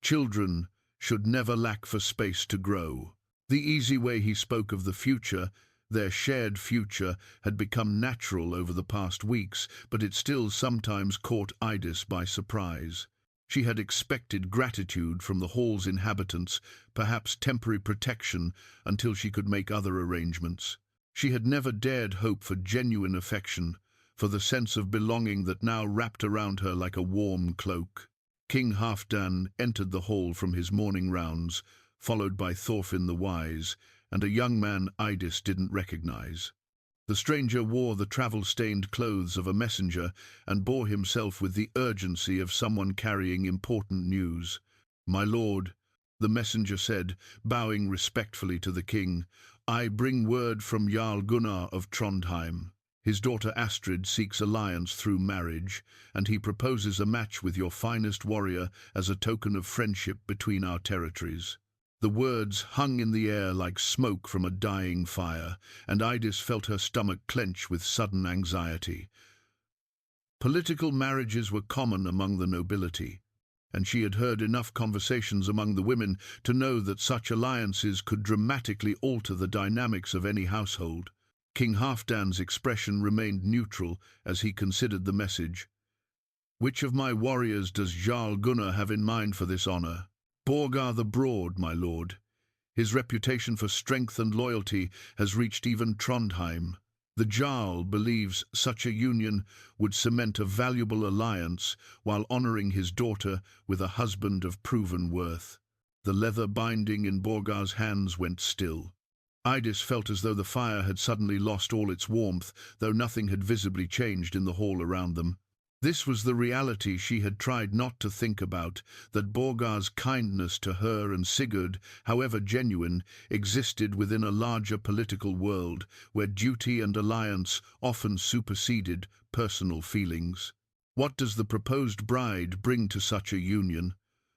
Children should never lack for space to grow." The easy way he spoke of the future, their shared future, had become natural over the past weeks, but it still sometimes caught Eydis by surprise. She had expected gratitude from the hall's inhabitants, perhaps temporary protection until she could make other arrangements. She had never dared hope for genuine affection, for the sense of belonging that now wrapped around her like a warm cloak. King Halfdan entered the hall from his morning rounds, followed by Thorfinn the Wise, and a young man Eydis didn't recognize. The stranger wore the travel-stained clothes of a messenger and bore himself with the urgency of someone carrying important news. "My lord," the messenger said, bowing respectfully to the king, "I bring word from Jarl Gunnar of Trondheim. His daughter Astrid seeks alliance through marriage, and he proposes a match with your finest warrior as a token of friendship between our territories." The words hung in the air like smoke from a dying fire, and Eydis felt her stomach clench with sudden anxiety. Political marriages were common among the nobility, and she had heard enough conversations among the women to know that such alliances could dramatically alter the dynamics of any household. King Halfdan's expression remained neutral as he considered the message. "Which of my warriors does Jarl Gunnar have in mind for this honor?" "Borgar the Broad, my lord. His reputation for strength and loyalty has reached even Trondheim. The Jarl believes such a union would cement a valuable alliance while honoring his daughter with a husband of proven worth." The leather binding in Borgar's hands went still. Eydis felt as though the fire had suddenly lost all its warmth, though nothing had visibly changed in the hall around them. This was the reality she had tried not to think about, that Borgar's kindness to her and Sigurd, however genuine, existed within a larger political world, where duty and alliance often superseded personal feelings. "What does the proposed bride bring to such a union?"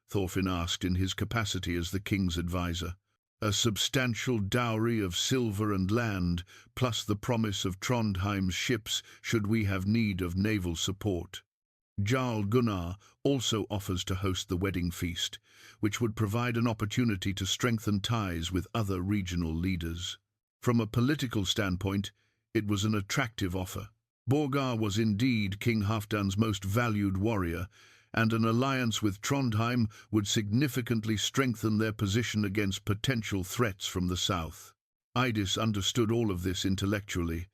Thorfinn asked in his capacity as the king's advisor. "A substantial dowry of silver and land, plus the promise of Trondheim's ships should we have need of naval support. Jarl Gunnar also offers to host the wedding feast, which would provide an opportunity to strengthen ties with other regional leaders." From a political standpoint, it was an attractive offer. Borgar was indeed King Halfdan's most valued warrior, and an alliance with Trondheim would significantly strengthen their position against potential threats from the south. Eydis understood all of this intellectually,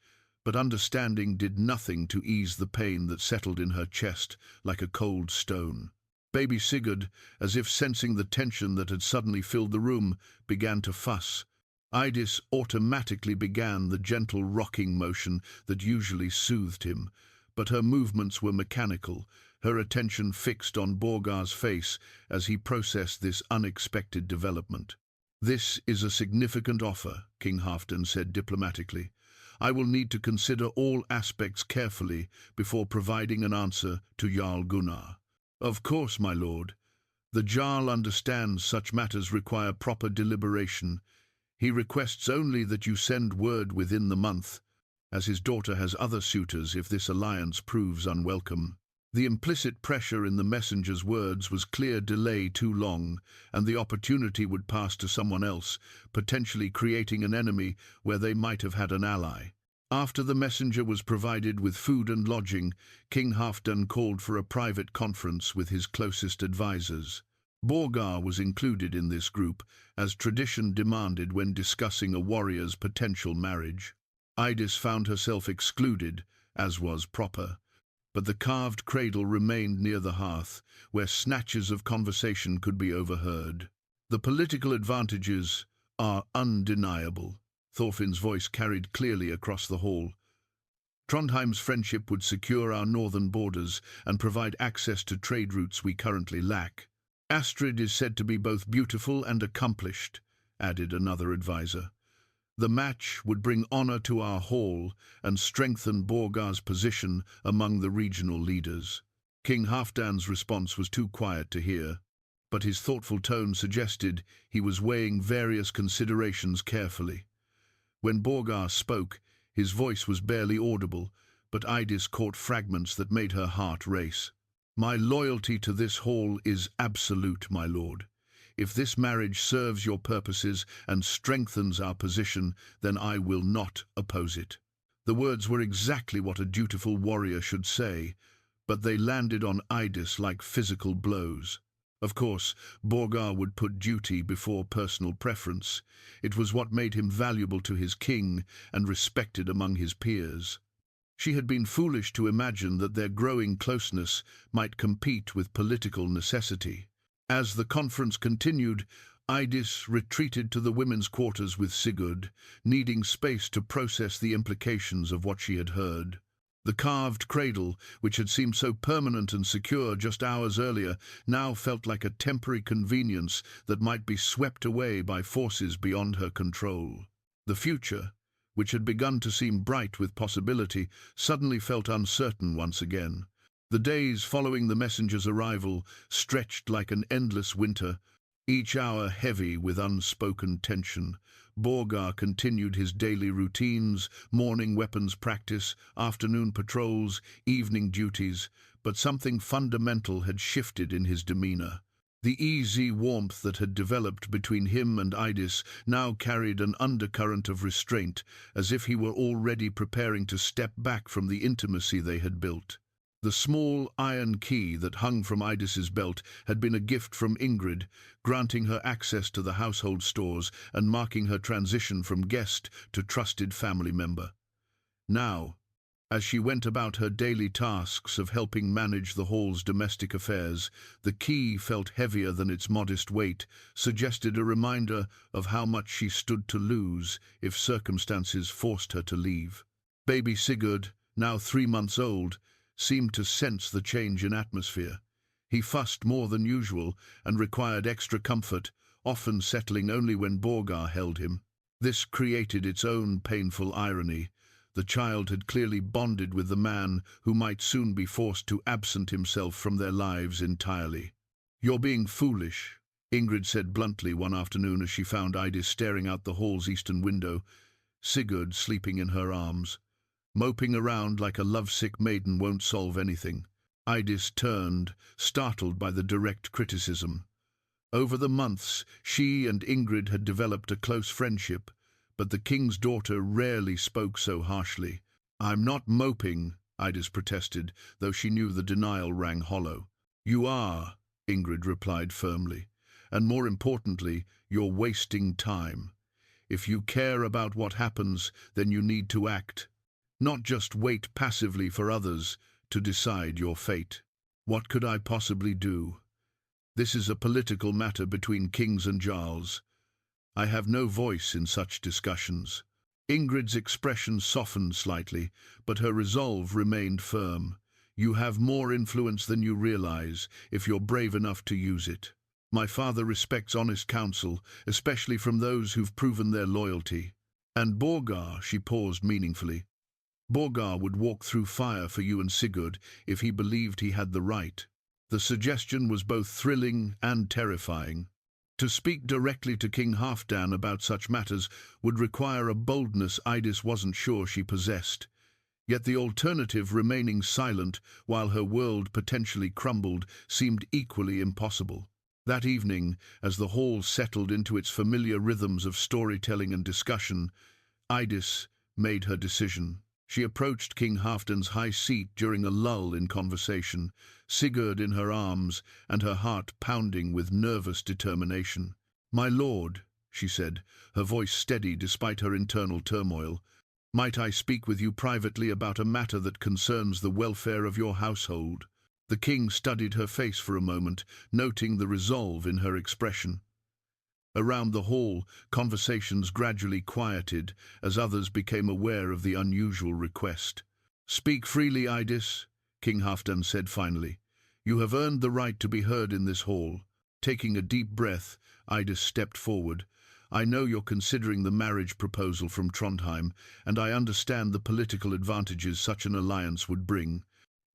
but understanding did nothing to ease the pain that settled in her chest like a cold stone. Baby Sigurd, as if sensing the tension that had suddenly filled the room, began to fuss. Eydis automatically began the gentle rocking motion that usually soothed him, but her movements were mechanical, her attention fixed on Borgar's face as he processed this unexpected development. "This is a significant offer," King Halfdan said diplomatically. "I will need to consider all aspects carefully before providing an answer to Jarl Gunnar." "Of course, my lord. The Jarl understands such matters require proper deliberation. He requests only that you send word within the month, as his daughter has other suitors if this alliance proves unwelcome." The implicit pressure in the messenger's words was clear delay too long, and the opportunity would pass to someone else, potentially creating an enemy where they might have had an ally. After the messenger was provided with food and lodging, King Halfdan called for a private conference with his closest advisors. Borgar was included in this group, as tradition demanded when discussing a warrior's potential marriage. Eydis found herself excluded, as was proper, but the carved cradle remained near the hearth, where snatches of conversation could be overheard. "The political advantages are undeniable," Thorfinn's voice carried clearly across the hall. "Trondheim's friendship would secure our northern borders and provide access to trade routes we currently lack. Astrid is said to be both beautiful and accomplished," added another advisor. "The match would bring honor to our hall and strengthen Borgar's position among the regional leaders." King Halfdan's response was too quiet to hear, but his thoughtful tone suggested he was weighing various considerations carefully. When Borgar spoke, his voice was barely audible, but Eydis caught fragments that made her heart race. "My loyalty to this hall is absolute, my lord. If this marriage serves your purposes and strengthens our position, then I will not oppose it." The words were exactly what a dutiful warrior should say, but they landed on Eydis like physical blows. Of course, Borgar would put duty before personal preference. It was what made him valuable to his king and respected among his peers. She had been foolish to imagine that their growing closeness might compete with political necessity. As the conference continued, Eydis retreated to the women's quarters with Sigurd, needing space to process the implications of what she had heard. The carved cradle, which had seemed so permanent and secure just hours earlier, now felt like a temporary convenience that might be swept away by forces beyond her control. The future, which had begun to seem bright with possibility, suddenly felt uncertain once again. The days following the messenger's arrival stretched like an endless winter, each hour heavy with unspoken tension. Borgar continued his daily routines, morning weapons practice, afternoon patrols, evening duties, but something fundamental had shifted in his demeanor. The easy warmth that had developed between him and Eydis now carried an undercurrent of restraint, as if he were already preparing to step back from the intimacy they had built. The small iron key that hung from Eydis's belt had been a gift from Ingrid, granting her access to the household stores and marking her transition from guest to trusted family member. Now, as she went about her daily tasks of helping manage the hall's domestic affairs, the key felt heavier than its modest weight, suggested a reminder of how much she stood to lose if circumstances forced her to leave. Baby Sigurd, now 3 months old, seemed to sense the change in atmosphere. He fussed more than usual and required extra comfort, often settling only when Borgar held him. This created its own painful irony. The child had clearly bonded with the man who might soon be forced to absent himself from their lives entirely. "You're being foolish," Ingrid said bluntly one afternoon as she found Eydis staring out the hall's eastern window, Sigurd sleeping in her arms. "Moping around like a lovesick maiden won't solve anything." Eydis turned, startled by the direct criticism. Over the months, she and Ingrid had developed a close friendship, but the king's daughter rarely spoke so harshly. "I'm not moping," Eydis protested, though she knew the denial rang hollow. "You are," Ingrid replied firmly, "and more importantly, you're wasting time. If you care about what happens, then you need to act. Not just wait passively for others to decide your fate." "What could I possibly do?" This is a political matter between kings and jarls. I have no voice in such discussions. Ingrid's expression softened slightly, but her resolve remained firm. You have more influence than you realize, if you're brave enough to use it. My father respects honest counsel, especially from those who've proven their loyalty. And Borgar, she paused meaningfully. Borgar would walk through fire for you and Sigurd if he believed he had the right. The suggestion was both thrilling and terrifying. To speak directly to King Halfdan about such matters would require a boldness Eydis wasn't sure she possessed. Yet the alternative, remaining silent while her world potentially crumbled, seemed equally impossible. That evening, as the hall settled into its familiar rhythms of storytelling and discussion, Eydis made her decision. She approached King Halfdan's high seat during a lull in conversation, Sigurd in her arms and her heart pounding with nervous determination. "My lord," she said, her voice steady despite her internal turmoil, "might I speak with you privately about a matter that concerns the welfare of your household?" The king studied her face for a moment, noting the resolve in her expression. Around the hall, conversations gradually quieted as others became aware of the unusual request. "Speak freely, Eydis," King Halfdan said finally. "You have earned the right to be heard in this hall." Taking a deep breath, Eydis stepped forward. "I know you're considering the marriage proposal from Trondheim, and I understand the political advantages such an alliance would bring.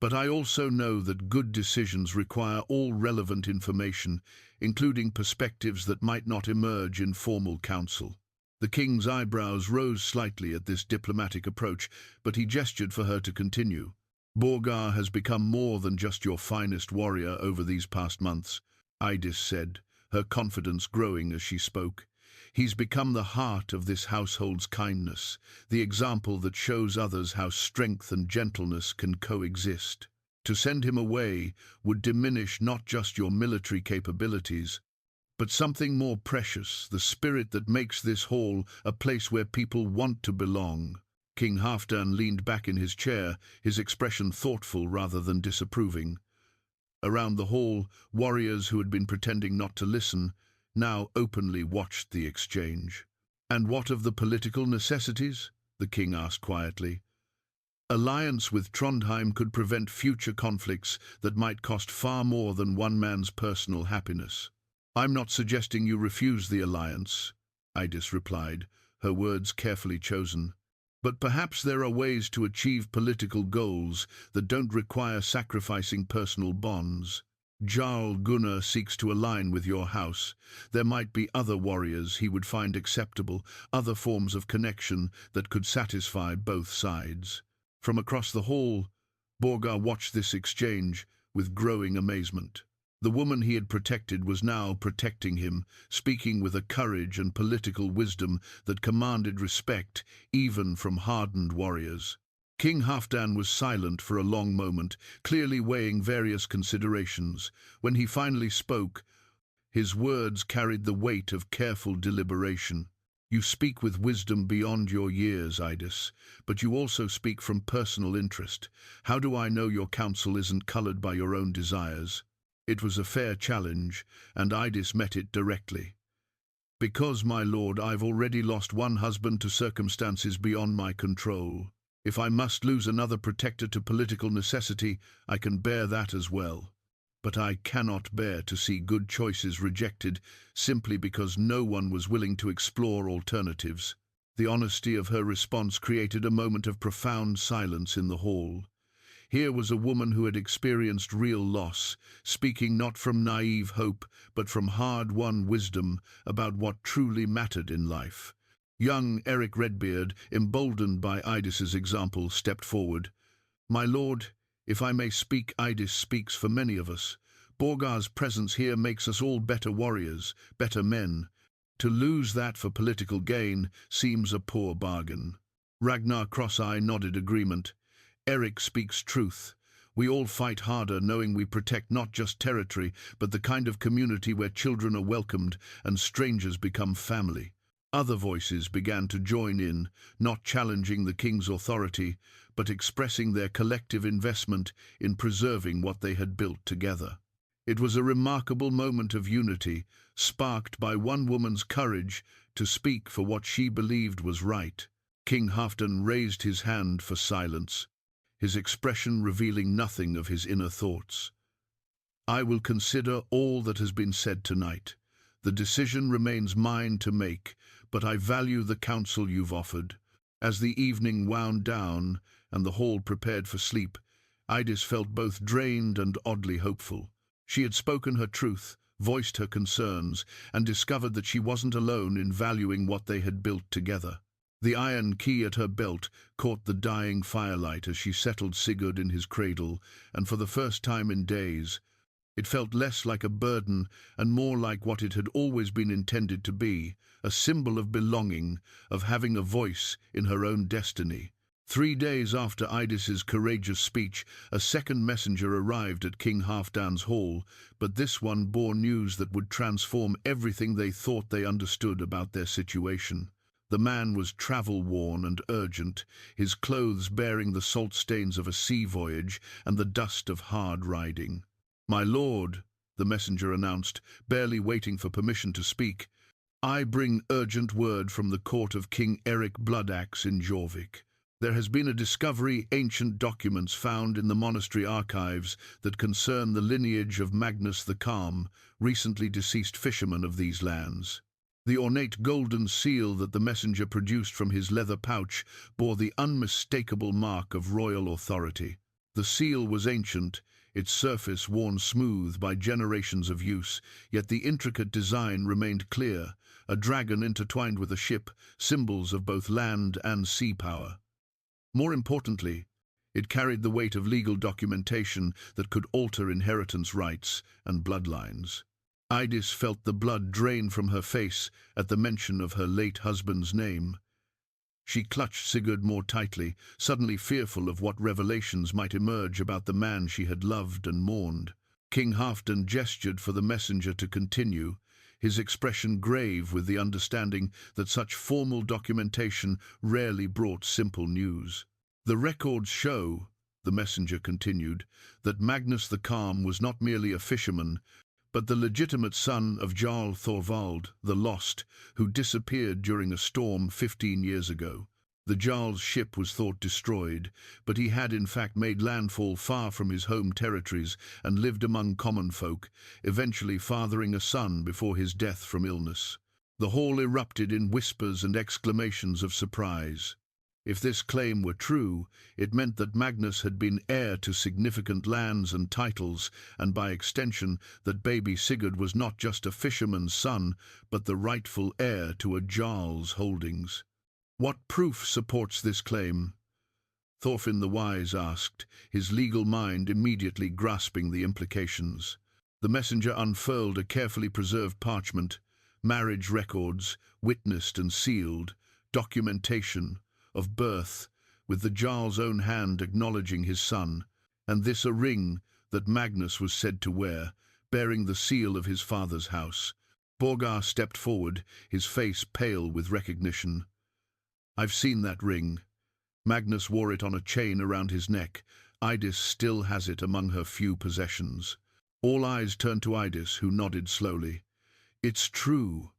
But I also know that good decisions require all relevant information, including perspectives that might not emerge in formal council." The king's eyebrows rose slightly at this diplomatic approach, but he gestured for her to continue. "Borgar has become more than just your finest warrior over these past months," Eydis said, her confidence growing as she spoke. "He's become the heart of this household's kindness, the example that shows others how strength and gentleness can coexist. To send him away would diminish not just your military capabilities, but something more precious, the spirit that makes this hall a place where people want to belong." King Halfdan leaned back in his chair, his expression thoughtful rather than disapproving. Around the hall, warriors who had been pretending not to listen now openly watched the exchange. "And what of the political necessities?" the king asked quietly. "Alliance with Trondheim could prevent future conflicts that might cost far more than one man's personal happiness." "I'm not suggesting you refuse the alliance," Eydis replied, her words carefully chosen. "But perhaps there are ways to achieve political goals that don't require sacrificing personal bonds. Jarl Gunnar seeks to align with your house. There might be other warriors he would find acceptable, other forms of connection that could satisfy both sides." From across the hall, Borgar watched this exchange with growing amazement. The woman he had protected was now protecting him, speaking with a courage and political wisdom that commanded respect even from hardened warriors. King Halfdan was silent for a long moment, clearly weighing various considerations. When he finally spoke, his words carried the weight of careful deliberation. "You speak with wisdom beyond your years, Eydis, but you also speak from personal interest. How do I know your counsel isn't colored by your own desires?" It was a fair challenge, and Eydis met it directly. "Because, my lord, I've already lost one husband to circumstances beyond my control. If I must lose another protector to political necessity, I can bear that as well. But I cannot bear to see good choices rejected simply because no one was willing to explore alternatives." The honesty of her response created a moment of profound silence in the hall. Here was a woman who had experienced real loss, speaking not from naive hope, but from hard-won wisdom about what truly mattered in life. Young Eric Redbeard, emboldened by Eydis's example, stepped forward. "My lord, if I may speak, Eydis speaks for many of us. Borgar's presence here makes us all better warriors, better men. To lose that for political gain seems a poor bargain." Ragnar Crosseye nodded agreement. "Eric speaks truth. We all fight harder knowing we protect not just territory, but the kind of community where children are welcomed and strangers become family." Other voices began to join in, not challenging the king's authority, but expressing their collective investment in preserving what they had built together. It was a remarkable moment of unity, sparked by one woman's courage to speak for what she believed was right. King Halfdan raised his hand for silence, his expression revealing nothing of his inner thoughts. "I will consider all that has been said tonight. The decision remains mine to make, but I value the counsel you've offered." As the evening wound down and the hall prepared for sleep, Eydis felt both drained and oddly hopeful. She had spoken her truth, voiced her concerns, and discovered that she wasn't alone in valuing what they had built together. The iron key at her belt caught the dying firelight as she settled Sigurd in his cradle, and for the first time in days, it felt less like a burden and more like what it had always been intended to be, a symbol of belonging, of having a voice in her own destiny. 3 days after Eydis's courageous speech, a second messenger arrived at King Halfdan's hall, but this one bore news that would transform everything they thought they understood about their situation. The man was travel-worn and urgent, his clothes bearing the salt stains of a sea voyage and the dust of hard riding. "My lord," the messenger announced, barely waiting for permission to speak, "I bring urgent word from the court of King Eric Bloodaxe in Jorvik. There has been a discovery, ancient documents found in the monastery archives that concern the lineage of Magnus the Calm, recently deceased fisherman of these lands." The ornate golden seal that the messenger produced from his leather pouch bore the unmistakable mark of royal authority. The seal was ancient, its surface worn smooth by generations of use, yet the intricate design remained clear, a dragon intertwined with a ship, symbols of both land and sea power. More importantly, it carried the weight of legal documentation that could alter inheritance rights and bloodlines. Eydis felt the blood drain from her face at the mention of her late husband's name. She clutched Sigurd more tightly, suddenly fearful of what revelations might emerge about the man she had loved and mourned. King Halfdan gestured for the messenger to continue, his expression grave with the understanding that such formal documentation rarely brought simple news. "The records show," the messenger continued, "that Magnus the Calm was not merely a fisherman, but the legitimate son of Jarl Thorvald, the Lost, who disappeared during a storm 15 years ago. The Jarl's ship was thought destroyed, but he had in fact made landfall far from his home territories and lived among common folk, eventually fathering a son before his death from illness." The hall erupted in whispers and exclamations of surprise. If this claim were true, it meant that Magnus had been heir to significant lands and titles, and by extension that baby Sigurd was not just a fisherman's son, but the rightful heir to a Jarl's holdings. "What proof supports this claim?" Thorfinn the Wise asked, his legal mind immediately grasping the implications. The messenger unfurled a carefully preserved parchment, marriage records, witnessed and sealed, documentation of birth, with the Jarl's own hand acknowledging his son, and this a ring that Magnus was said to wear, bearing the seal of his father's house. Borgar stepped forward, his face pale with recognition. "I've seen that ring. Magnus wore it on a chain around his neck. Eydis still has it among her few possessions." All eyes turned to Eydis, who nodded slowly. "It's true.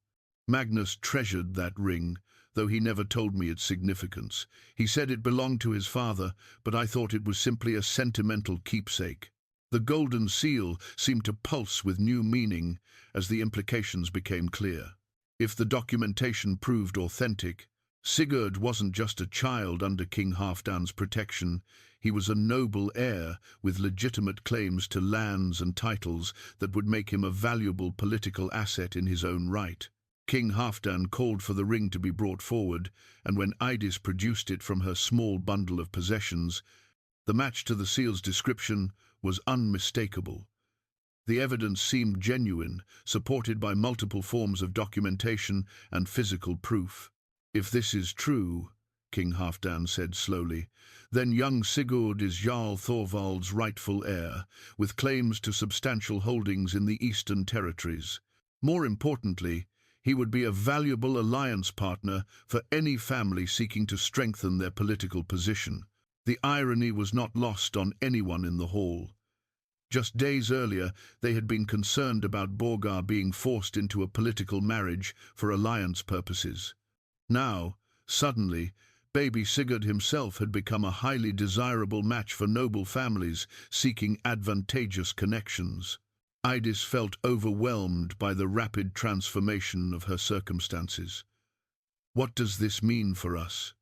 Magnus treasured that ring, though he never told me its significance. He said it belonged to his father, but I thought it was simply a sentimental keepsake." The golden seal seemed to pulse with new meaning as the implications became clear. If the documentation proved authentic, Sigurd wasn't just a child under King Halfdan's protection. He was a noble heir with legitimate claims to lands and titles that would make him a valuable political asset in his own right. King Halfdan called for the ring to be brought forward, and when Eydis produced it from her small bundle of possessions, the match to the seal's description was unmistakable. The evidence seemed genuine, supported by multiple forms of documentation and physical proof. "If this is true," King Halfdan said slowly, "then young Sigurd is Jarl Thorvald's rightful heir, with claims to substantial holdings in the Eastern territories. More importantly, he would be a valuable alliance partner for any family seeking to strengthen their political position." The irony was not lost on anyone in the hall. Just days earlier, they had been concerned about Borgar being forced into a political marriage for alliance purposes. Now, suddenly, baby Sigurd himself had become a highly desirable match for noble families seeking advantageous connections. Eydis felt overwhelmed by the rapid transformation of her circumstances. "What does this mean for us?"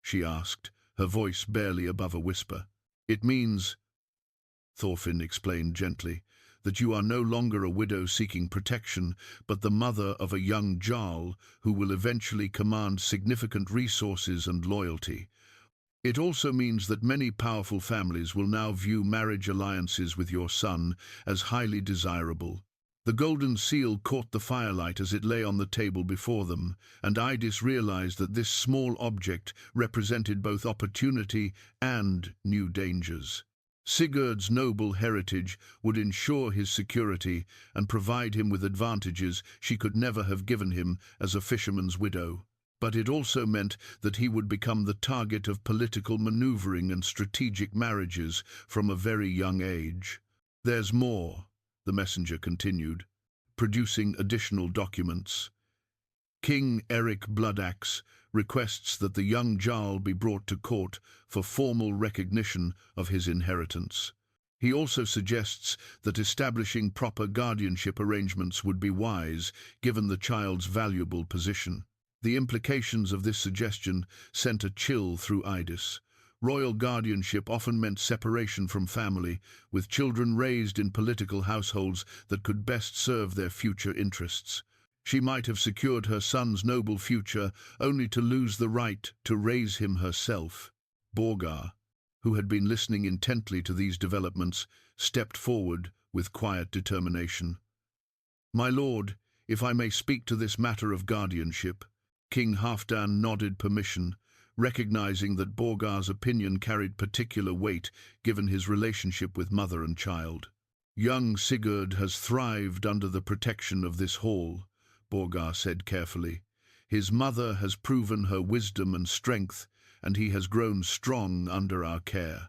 she asked, her voice barely above a whisper. "It means," Thorfinn explained gently, "that you are no longer a widow seeking protection, but the mother of a young Jarl who will eventually command significant resources and loyalty. It also means that many powerful families will now view marriage alliances with your son as highly desirable." The golden seal caught the firelight as it lay on the table before them, and Eydis realized that this small object represented both opportunity and new dangers. Sigurd's noble heritage would ensure his security and provide him with advantages she could never have given him as a fisherman's widow. But it also meant that he would become the target of political maneuvering and strategic marriages from a very young age. "There's more," the messenger continued, producing additional documents. "King Eric Bloodaxe requests that the young Jarl be brought to court for formal recognition of his inheritance. He also suggests that establishing proper guardianship arrangements would be wise, given the child's valuable position." The implications of this suggestion sent a chill through Eydis. Royal guardianship often meant separation from family, with children raised in political households that could best serve their future interests. She might have secured her son's noble future, only to lose the right to raise him herself. Borgar, who had been listening intently to these developments, stepped forward with quiet determination. "My lord, if I may speak to this matter of guardianship." King Halfdan nodded permission, recognizing that Borgar's opinion carried particular weight given his relationship with mother and child. "Young Sigurd has thrived under the protection of this hall," Borgar said carefully. "His mother has proven her wisdom and strength, and he has grown strong under our care.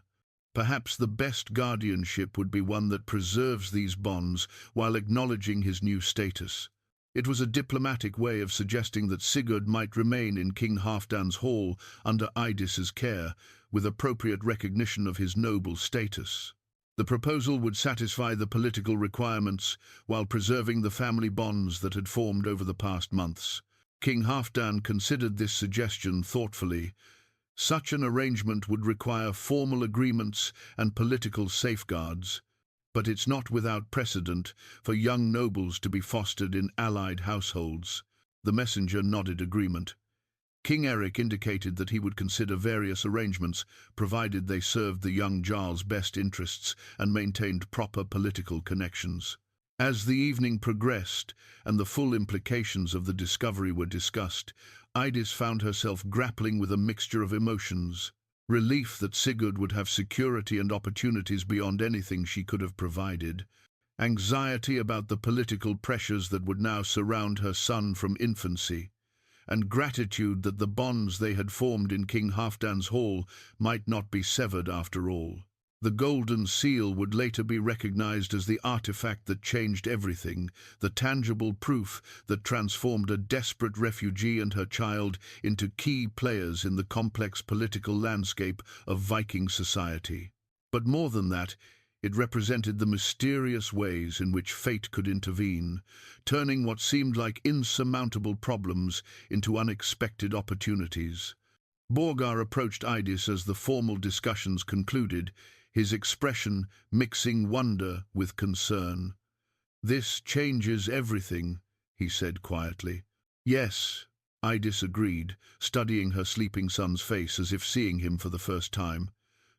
Perhaps the best guardianship would be one that preserves these bonds while acknowledging his new status." It was a diplomatic way of suggesting that Sigurd might remain in King Halfdan's hall under Eydis's care, with appropriate recognition of his noble status. The proposal would satisfy the political requirements while preserving the family bonds that had formed over the past months. King Halfdan considered this suggestion thoughtfully. Such an arrangement would require formal agreements and political safeguards, but it's not without precedent for young nobles to be fostered in allied households. The messenger nodded agreement. King Eric indicated that he would consider various arrangements, provided they served the young Jarl's best interests and maintained proper political connections. As the evening progressed and the full implications of the discovery were discussed, Eydis found herself grappling with a mixture of emotions. Relief that Sigurd would have security and opportunities beyond anything she could have provided. Anxiety about the political pressures that would now surround her son from infancy. And gratitude that the bonds they had formed in King Halfdan's hall might not be severed after all. The golden seal would later be recognized as the artifact that changed everything, the tangible proof that transformed a desperate refugee and her child into key players in the complex political landscape of Viking society. But more than that, it represented the mysterious ways in which fate could intervene, turning what seemed like insurmountable problems into unexpected opportunities. Borgar approached Eydis as the formal discussions concluded, his expression mixing wonder with concern. "This changes everything," he said quietly. "Yes," Eydis agreed, studying her sleeping son's face as if seeing him for the first time.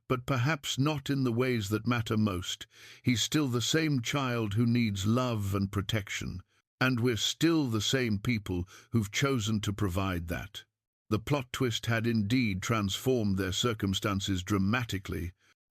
"But perhaps not in the ways that matter most. He's still the same child who needs love and protection, and we're still the same people who've chosen to provide that." The plot twist had indeed transformed their circumstances dramatically,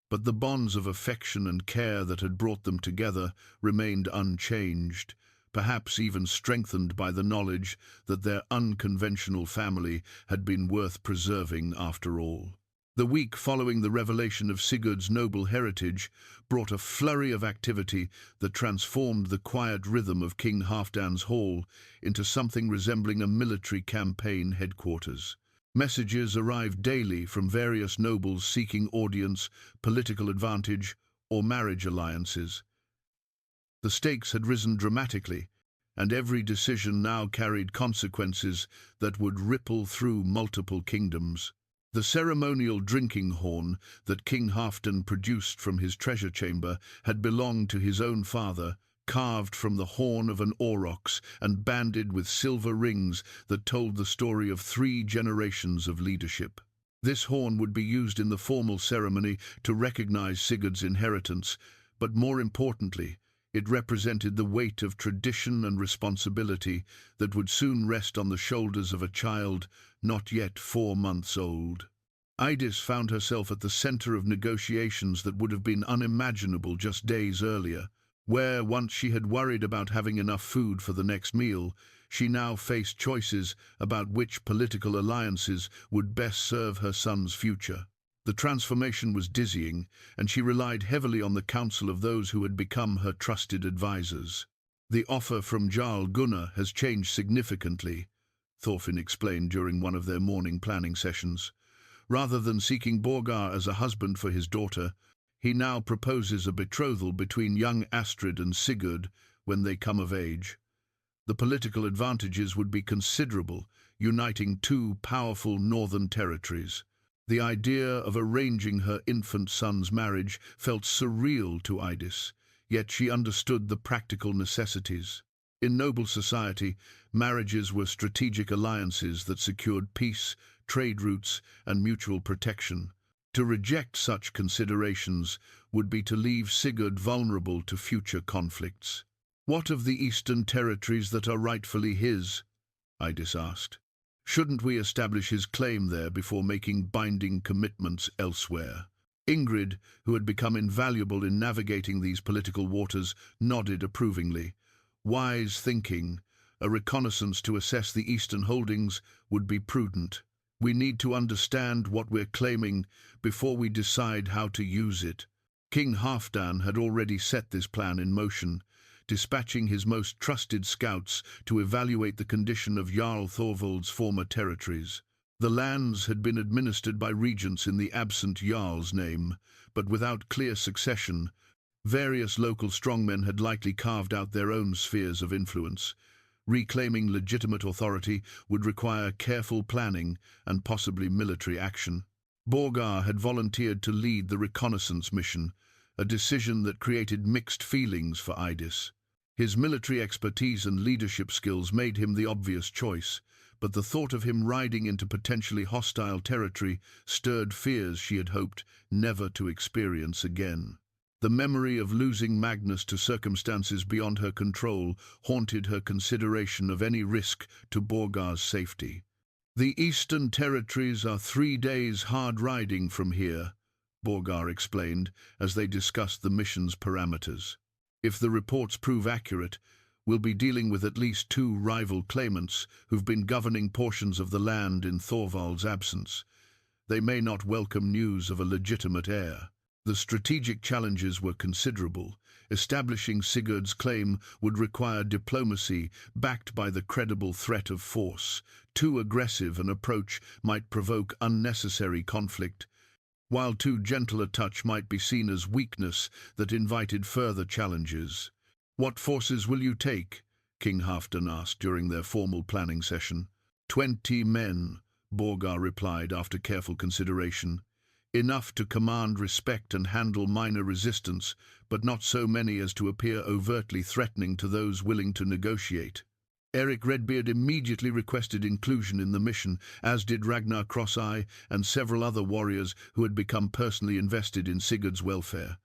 but the bonds of affection and care that had brought them together remained unchanged, perhaps even strengthened by the knowledge that their unconventional family had been worth preserving after all. The week following the revelation of Sigurd's noble heritage brought a flurry of activity that transformed the quiet rhythm of King Halfdan's hall into something resembling a military campaign headquarters. Messages arrived daily from various nobles seeking audience, political advantage, or marriage alliances. The stakes had risen dramatically, and every decision now carried consequences that would ripple through multiple kingdoms. The ceremonial drinking horn that King Halfdan produced from his treasure chamber had belonged to his own father, carved from the horn of an aurochs and banded with silver rings that told the story of 3 generations of leadership. This horn would be used in the formal ceremony to recognize Sigurd's inheritance, but more importantly, it represented the weight of tradition and responsibility that would soon rest on the shoulders of a child not yet 4 months old. Eydis found herself at the center of negotiations that would have been unimaginable just days earlier. Where once she had worried about having enough food for the next meal, she now faced choices about which political alliances would best serve her son's future. The transformation was dizzying, and she relied heavily on the counsel of those who had become her trusted advisors. "The offer from Jarl Gunnar has changed significantly," Thorfinn explained during one of their morning planning sessions. "Rather than seeking Borgar as a husband for his daughter, he now proposes a betrothal between young Astrid and Sigurd when they come of age. The political advantages would be considerable, uniting 2 powerful northern territories. The idea of arranging her infant son's marriage felt surreal to Eydis, yet she understood the practical necessities. In noble society, marriages were strategic alliances that secured peace, trade routes, and mutual protection. To reject such considerations would be to leave Sigurd vulnerable to future conflicts. "What of the eastern territories that are rightfully his?" Eydis asked. "Shouldn't we establish his claim there before making binding commitments elsewhere?" Ingrid, who had become invaluable in navigating these political waters, nodded approvingly. "Wise thinking. A reconnaissance to assess the eastern holdings would be prudent. We need to understand what we're claiming before we decide how to use it." King Halfdan had already set this plan in motion, dispatching his most trusted scouts to evaluate the condition of Jarl Thorvald's former territories. The lands had been administered by regents in the absent Jarl's name, but without clear succession. Various local strongmen had likely carved out their own spheres of influence. Reclaiming legitimate authority would require careful planning and possibly military action. Borgar had volunteered to lead the reconnaissance mission, a decision that created mixed feelings for Eydis. His military expertise and leadership skills made him the obvious choice, but the thought of him riding into potentially hostile territory stirred fears she had hoped never to experience again. The memory of losing Magnus to circumstances beyond her control haunted her consideration of any risk to Borgar's safety. "The eastern territories are 3 days hard riding from here," Borgar explained as they discussed the mission's parameters. "If the reports prove accurate, we'll be dealing with at least 2 rival claimants who've been governing portions of the land in Thorvald's absence. They may not welcome news of a legitimate heir." The strategic challenges were considerable. Establishing Sigurd's claim would require diplomacy backed by the credible threat of force. Too aggressive an approach might provoke unnecessary conflict, while too gentle a touch might be seen as weakness that invited further challenges. "What forces will you take?" King Halfdan asked during their formal planning session. 20 men, Borgar replied after careful consideration. "Enough to command respect and handle minor resistance, but not so many as to appear overtly threatening to those willing to negotiate." Eric Redbeard immediately requested inclusion in the mission, as did Ragnar Crosseye and several other warriors who had become personally invested in Sigurd's welfare.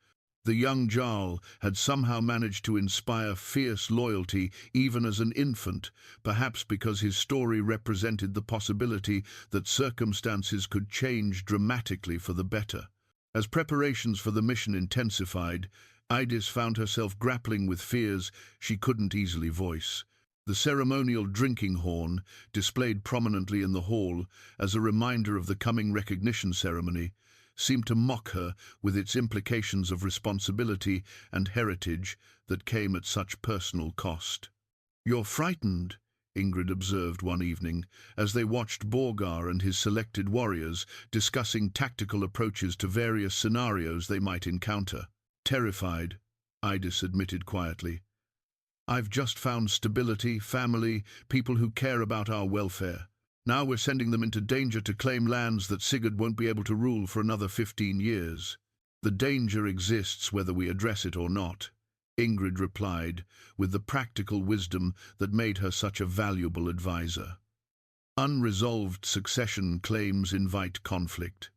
The young Jarl had somehow managed to inspire fierce loyalty even as an infant, perhaps because his story represented the possibility that circumstances could change dramatically for the better. As preparations for the mission intensified, Eydis found herself grappling with fears she couldn't easily voice. The ceremonial drinking horn, displayed prominently in the hall as a reminder of the coming recognition ceremony, seemed to mock her with its implications of responsibility and heritage that came at such personal cost. "You're frightened," Ingrid observed one evening, as they watched Borgar and his selected warriors discussing tactical approaches to various scenarios they might encounter. "Terrified," Eydis admitted quietly. "I've just found stability, family, people who care about our welfare. Now we're sending them into danger to claim lands that Sigurd won't be able to rule for another 15 years. The danger exists whether we address it or not," Ingrid replied, with the practical wisdom that made her such a valuable advisor. "Unresolved succession claims invite conflict.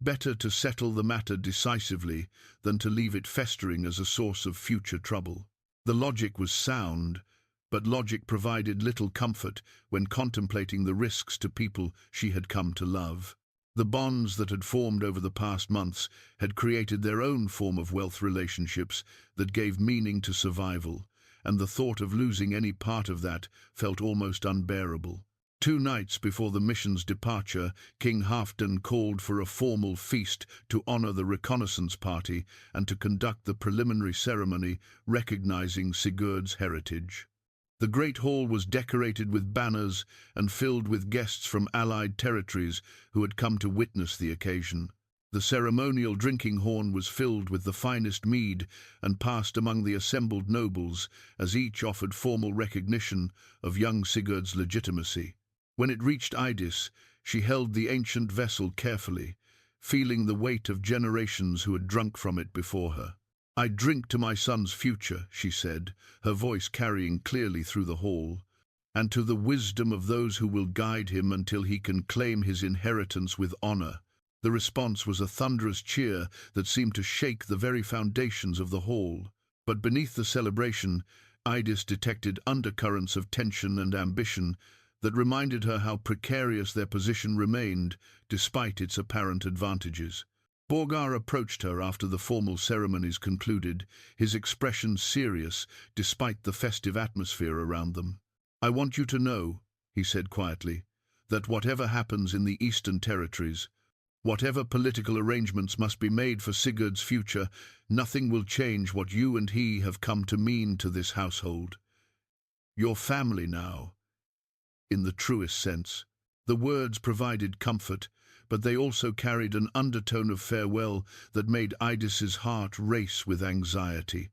Better to settle the matter decisively than to leave it festering as a source of future trouble." The logic was sound, but logic provided little comfort when contemplating the risks to people she had come to love. The bonds that had formed over the past months had created their own form of wealth relationships that gave meaning to survival, and the thought of losing any part of that felt almost unbearable. 2 nights before the mission's departure, King Halfdan called for a formal feast to honor the reconnaissance party and to conduct the preliminary ceremony recognizing Sigurd's heritage. The great hall was decorated with banners and filled with guests from allied territories who had come to witness the occasion. The ceremonial drinking horn was filled with the finest mead and passed among the assembled nobles as each offered formal recognition of young Sigurd's legitimacy. When it reached Eydis, she held the ancient vessel carefully, feeling the weight of generations who had drunk from it before her. "I drink to my son's future," she said, her voice carrying clearly through the hall, "and to the wisdom of those who will guide him until he can claim his inheritance with honor." The response was a thunderous cheer that seemed to shake the very foundations of the hall. But beneath the celebration, Eydis detected undercurrents of tension and ambition that reminded her how precarious their position remained, despite its apparent advantages. Borgar approached her after the formal ceremonies concluded, his expression serious despite the festive atmosphere around them. "I want you to know," he said quietly, "that whatever happens in the Eastern Territories, whatever political arrangements must be made for Sigurd's future, nothing will change what you and he have come to mean to this household. Your family now, in the truest sense." The words provided comfort, but they also carried an undertone of farewell that made Eydis's heart race with anxiety.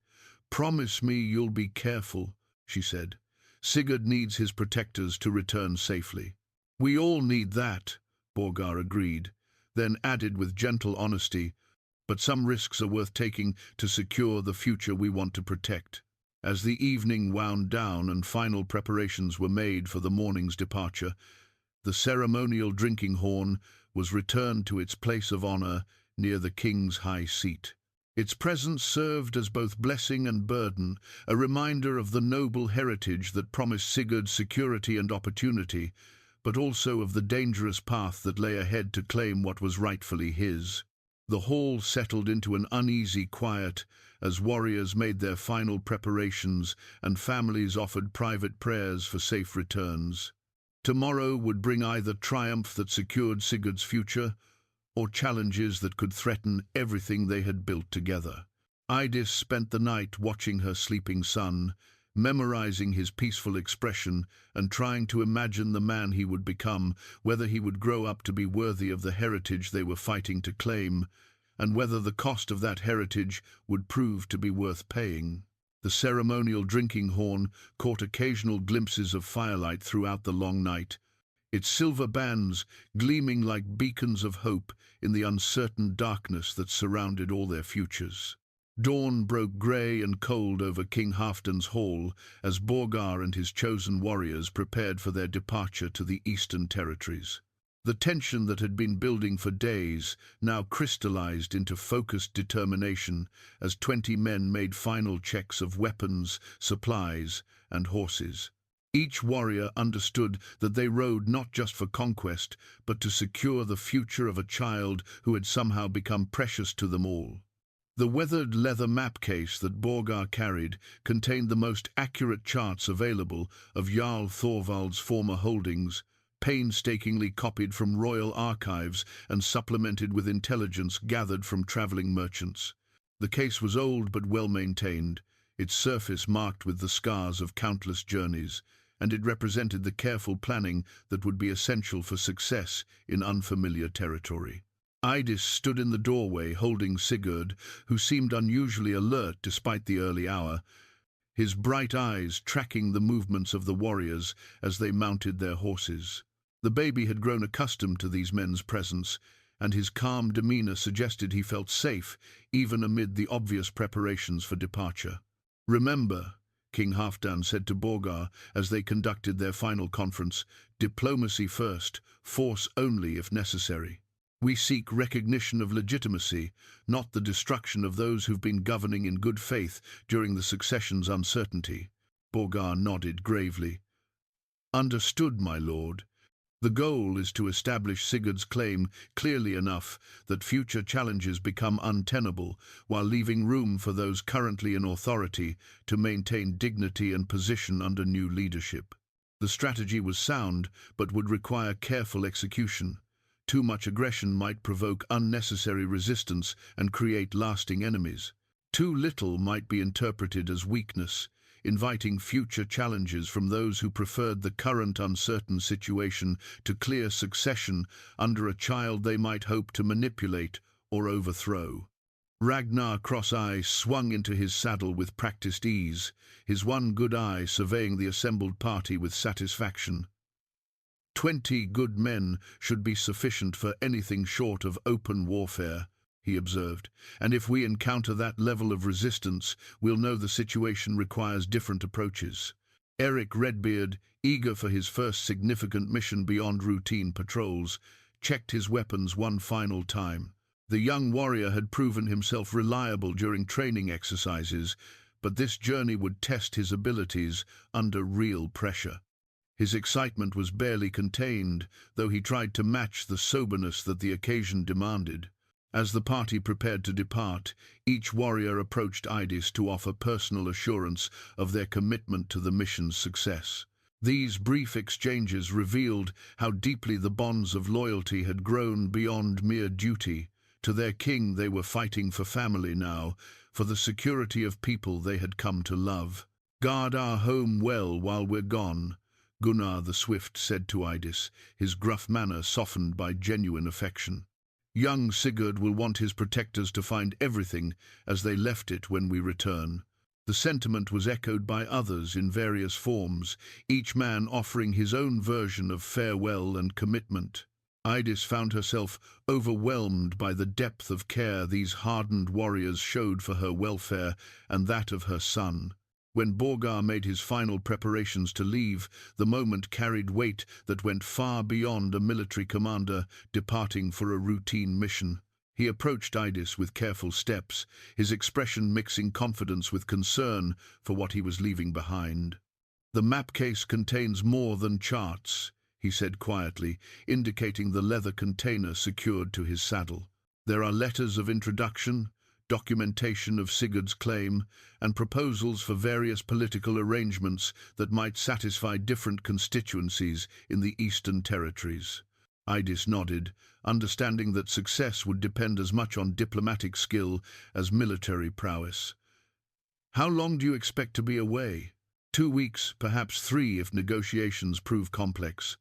"Promise me you'll be careful," she said. "Sigurd needs his protectors to return safely." "We all need that," Borgar agreed, then added with gentle honesty, "but some risks are worth taking to secure the future we want to protect." As the evening wound down and final preparations were made for the morning's departure, the ceremonial drinking horn was returned to its place of honor near the king's high seat. Its presence served as both blessing and burden, a reminder of the noble heritage that promised Sigurd security and opportunity, but also of the dangerous path that lay ahead to claim what was rightfully his. The hall settled into an uneasy quiet as warriors made their final preparations and families offered private prayers for safe returns. Tomorrow would bring either triumph that secured Sigurd's future or challenges that could threaten everything they had built together. Eydis spent the night watching her sleeping son, memorizing his peaceful expression and trying to imagine the man he would become, whether he would grow up to be worthy of the heritage they were fighting to claim, and whether the cost of that heritage would prove to be worth paying. The ceremonial drinking horn caught occasional glimpses of firelight throughout the long night, its silver bands gleaming like beacons of hope in the uncertain darkness that surrounded all their futures. Dawn broke grey and cold over King Halfdan's hall as Borgar and his chosen warriors prepared for their departure to the Eastern Territories. The tension that had been building for days now crystallized into focused determination as 20 men made final checks of weapons, supplies, and horses. Each warrior understood that they rode not just for conquest, but to secure the future of a child who had somehow become precious to them all. The weathered leather map case that Borgar carried contained the most accurate charts available of Jarl Thorvald's former holdings, painstakingly copied from royal archives and supplemented with intelligence gathered from travelling merchants. The case was old but well maintained, its surface marked with the scars of countless journeys, and it represented the careful planning that would be essential for success in unfamiliar territory. Eydis stood in the doorway holding Sigurd, who seemed unusually alert despite the early hour, his bright eyes tracking the movements of the warriors as they mounted their horses. The baby had grown accustomed to these men's presence, and his calm demeanor suggested he felt safe even amid the obvious preparations for departure. "Remember," King Halfdan said to Borgar as they conducted their final conference, "diplomacy first, force only if necessary. We seek recognition of legitimacy, not the destruction of those who've been governing in good faith during the succession's uncertainty." Borgar nodded gravely. "Understood, my lord. The goal is to establish Sigurd's claim clearly enough that future challenges become untenable, while leaving room for those currently in authority to maintain dignity and position under new leadership. The strategy was sound, but would require careful execution. Too much aggression might provoke unnecessary resistance and create lasting enemies. Too little might be interpreted as weakness, inviting future challenges from those who preferred the current uncertain situation to clear succession under a child they might hope to manipulate or overthrow. Ragnar Cross-Eye swung into his saddle with practiced ease, his one good eye surveying the assembled party with satisfaction. 20 good men should be sufficient for anything short of open warfare, he observed, and if we encounter that level of resistance, we'll know the situation requires different approaches. Eric Redbeard, eager for his first significant mission beyond routine patrols, checked his weapons one final time. The young warrior had proven himself reliable during training exercises, but this journey would test his abilities under real pressure. His excitement was barely contained, though he tried to match the soberness that the occasion demanded. As the party prepared to depart, each warrior approached Eydis to offer personal assurance of their commitment to the mission's success. These brief exchanges revealed how deeply the bonds of loyalty had grown beyond mere duty. To their king they were fighting for family now, for the security of people they had come to love. "Guard our home well while we're gone," Gunnar the Swift said to Eydis, his gruff manner softened by genuine affection. "Young Sigurd will want his protectors to find everything as they left it when we return." The sentiment was echoed by others in various forms, each man offering his own version of farewell and commitment. Eydis found herself overwhelmed by the depth of care these hardened warriors showed for her welfare and that of her son. When Borgar made his final preparations to leave, the moment carried weight that went far beyond a military commander departing for a routine mission. He approached Eydis with careful steps, his expression mixing confidence with concern for what he was leaving behind. "The map case contains more than charts," he said quietly, indicating the leather container secured to his saddle. "There are letters of introduction, documentation of Sigurd's claim, and proposals for various political arrangements that might satisfy different constituencies in the Eastern Territories." Eydis nodded, understanding that success would depend as much on diplomatic skill as military prowess. "How long do you expect to be away?" 2 weeks, perhaps 3 if negotiations prove complex.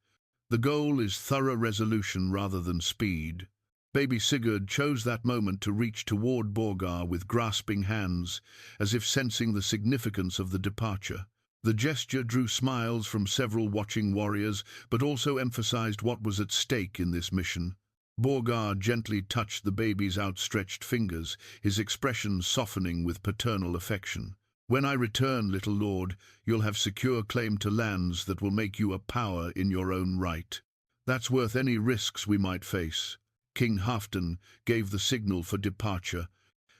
"The goal is thorough resolution rather than speed." Baby Sigurd chose that moment to reach toward Borgar with grasping hands, as if sensing the significance of the departure. The gesture drew smiles from several watching warriors, but also emphasized what was at stake in this mission. Borgar gently touched the baby's outstretched fingers, his expression softening with paternal affection. "When I return, little lord, you'll have secure claim to lands that will make you a power in your own right. That's worth any risks we might face." King Halfdan gave the signal for departure,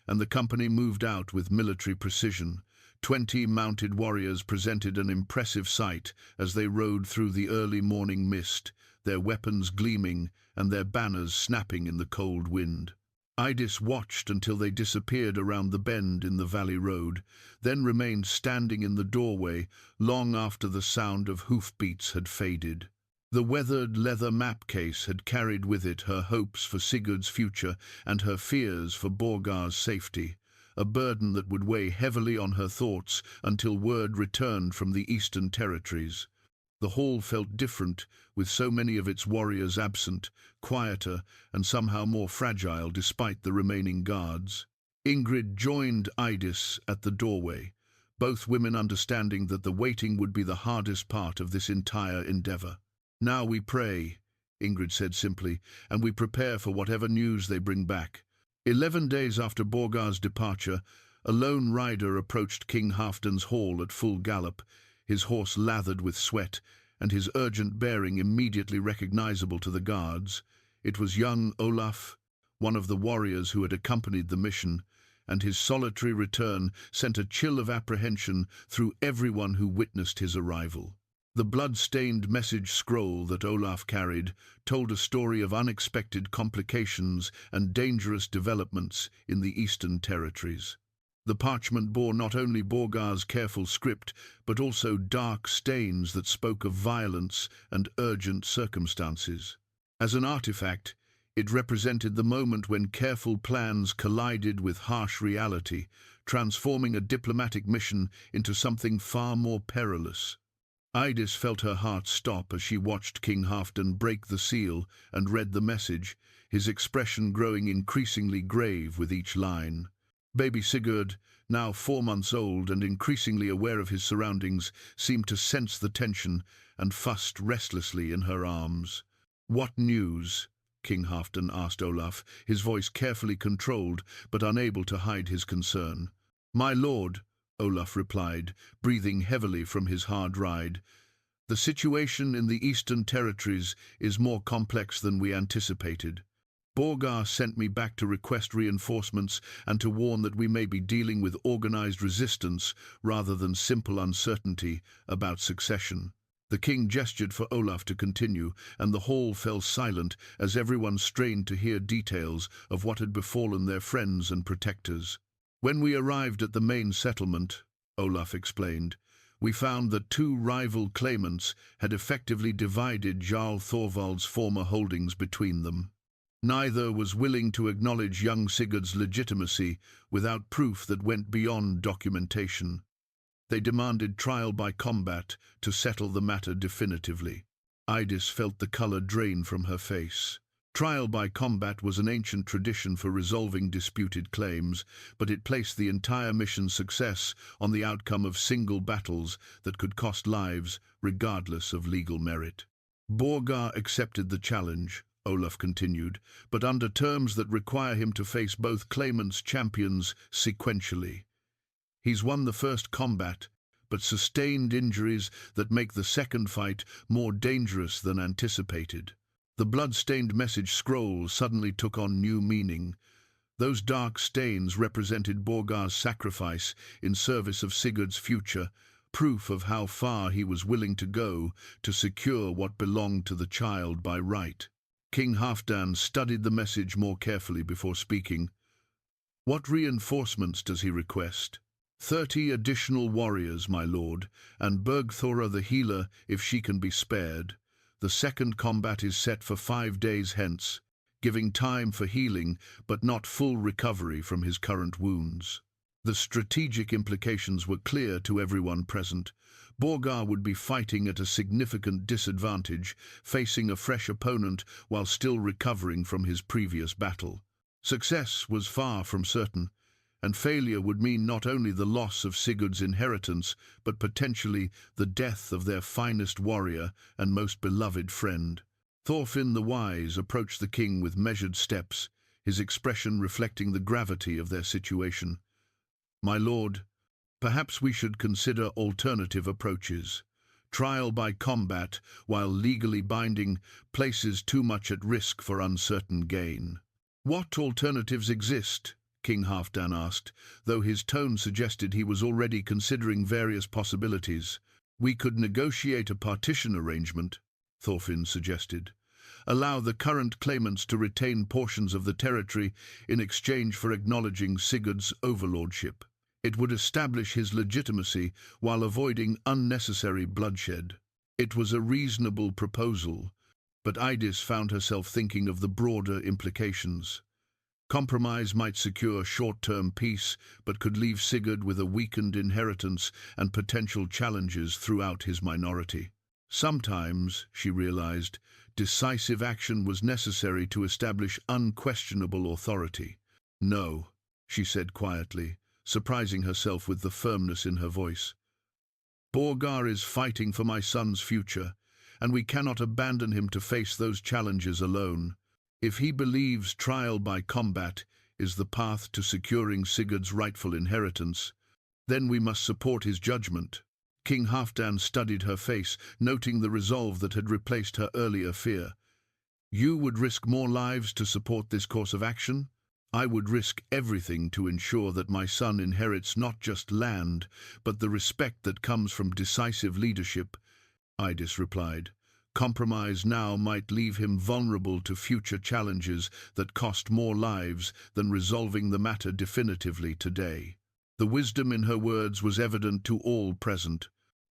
and the company moved out with military precision. 20 mounted warriors presented an impressive sight as they rode through the early morning mist, their weapons gleaming and their banners snapping in the cold wind. Eydis watched until they disappeared around the bend in the valley road, then remained standing in the doorway long after the sound of hoofbeats had faded. The weathered leather map case had carried with it her hopes for Sigurd's future and her fears for Borgar's safety, a burden that would weigh heavily on her thoughts until word returned from the eastern territories. The hall felt different, with so many of its warriors absent, quieter and somehow more fragile despite the remaining guards. Ingrid joined Eydis at the doorway, both women understanding that the waiting would be the hardest part of this entire endeavor. "Now we pray," Ingrid said simply, "and we prepare for whatever news they bring back." 11 days after Borgar's departure, a lone rider approached King Halfdan's hall at full gallop, his horse lathered with sweat, and his urgent bearing immediately recognizable to the guards. It was young Olaf, one of the warriors who had accompanied the mission, and his solitary return sent a chill of apprehension through everyone who witnessed his arrival. The blood-stained message scroll that Olaf carried told a story of unexpected complications and dangerous developments in the eastern territories. The parchment bore not only Borgar's careful script, but also dark stains that spoke of violence and urgent circumstances. As an artifact, it represented the moment when careful plans collided with harsh reality, transforming a diplomatic mission into something far more perilous. Eydis felt her heart stop as she watched King Halfdan break the seal and read the message, his expression growing increasingly grave with each line. Baby Sigurd, now 4 months old and increasingly aware of his surroundings, seemed to sense the tension and fussed restlessly in her arms. "What news?" King Halfdan asked Olaf, his voice carefully controlled but unable to hide his concern. "My lord," Olaf replied, breathing heavily from his hard ride, "the situation in the eastern territories is more complex than we anticipated. Borgar sent me back to request reinforcements and to warn that we may be dealing with organized resistance rather than simple uncertainty about succession." The king gestured for Olaf to continue, and the hall fell silent as everyone strained to hear details of what had befallen their friends and protectors. "When we arrived at the main settlement," Olaf explained, "we found that 2 rival claimants had effectively divided Jarl Thorvald's former holdings between them. Neither was willing to acknowledge young Sigurd's legitimacy without proof that went beyond documentation. They demanded trial by combat to settle the matter definitively." Eydis felt the color drain from her face. Trial by combat was an ancient tradition for resolving disputed claims, but it placed the entire mission's success on the outcome of single battles that could cost lives, regardless of legal merit. "Borgar accepted the challenge," Olaf continued, "but under terms that require him to face both claimants' champions sequentially. He's won the first combat, but sustained injuries that make the second fight more dangerous than anticipated." The blood-stained message scroll suddenly took on new meaning. Those dark stains represented Borgar's sacrifice in service of Sigurd's future, proof of how far he was willing to go to secure what belonged to the child by right. King Halfdan studied the message more carefully before speaking. "What reinforcements does he request?" 30 additional warriors, my lord, and Bergthora the healer if she can be spared. The second combat is set for 5 days hence, giving time for healing but not full recovery from his current wounds." The strategic implications were clear to everyone present. Borgar would be fighting at a significant disadvantage, facing a fresh opponent while still recovering from his previous battle. Success was far from certain, and failure would mean not only the loss of Sigurd's inheritance, but potentially the death of their finest warrior and most beloved friend. Thorfinn the Wise approached the king with measured steps, his expression reflecting the gravity of their situation. "My lord, perhaps we should consider alternative approaches. Trial by combat, while legally binding, places too much at risk for uncertain gain." "What alternatives exist?" King Halfdan asked, though his tone suggested he was already considering various possibilities. "We could negotiate a partition arrangement," Thorfinn suggested. allow the current claimants to retain portions of the territory in exchange for acknowledging Sigurd's overlordship. It would establish his legitimacy while avoiding unnecessary bloodshed. It was a reasonable proposal, but Eydis found herself thinking of the broader implications. Compromise might secure short-term peace, but could leave Sigurd with a weakened inheritance and potential challenges throughout his minority. Sometimes, she realized, decisive action was necessary to establish unquestionable authority. "No," she said quietly, surprising herself with the firmness in her voice. "Borgar is fighting for my son's future, and we cannot abandon him to face those challenges alone. If he believes trial by combat is the path to securing Sigurd's rightful inheritance, then we must support his judgment." King Halfdan studied her face, noting the resolve that had replaced her earlier fear. "You would risk more lives to support this course of action? I would risk everything to ensure that my son inherits not just land, but the respect that comes from decisive leadership," Eydis replied. "Compromise now might leave him vulnerable to future challenges that cost more lives than resolving the matter definitively today." The wisdom in her words was evident to all present.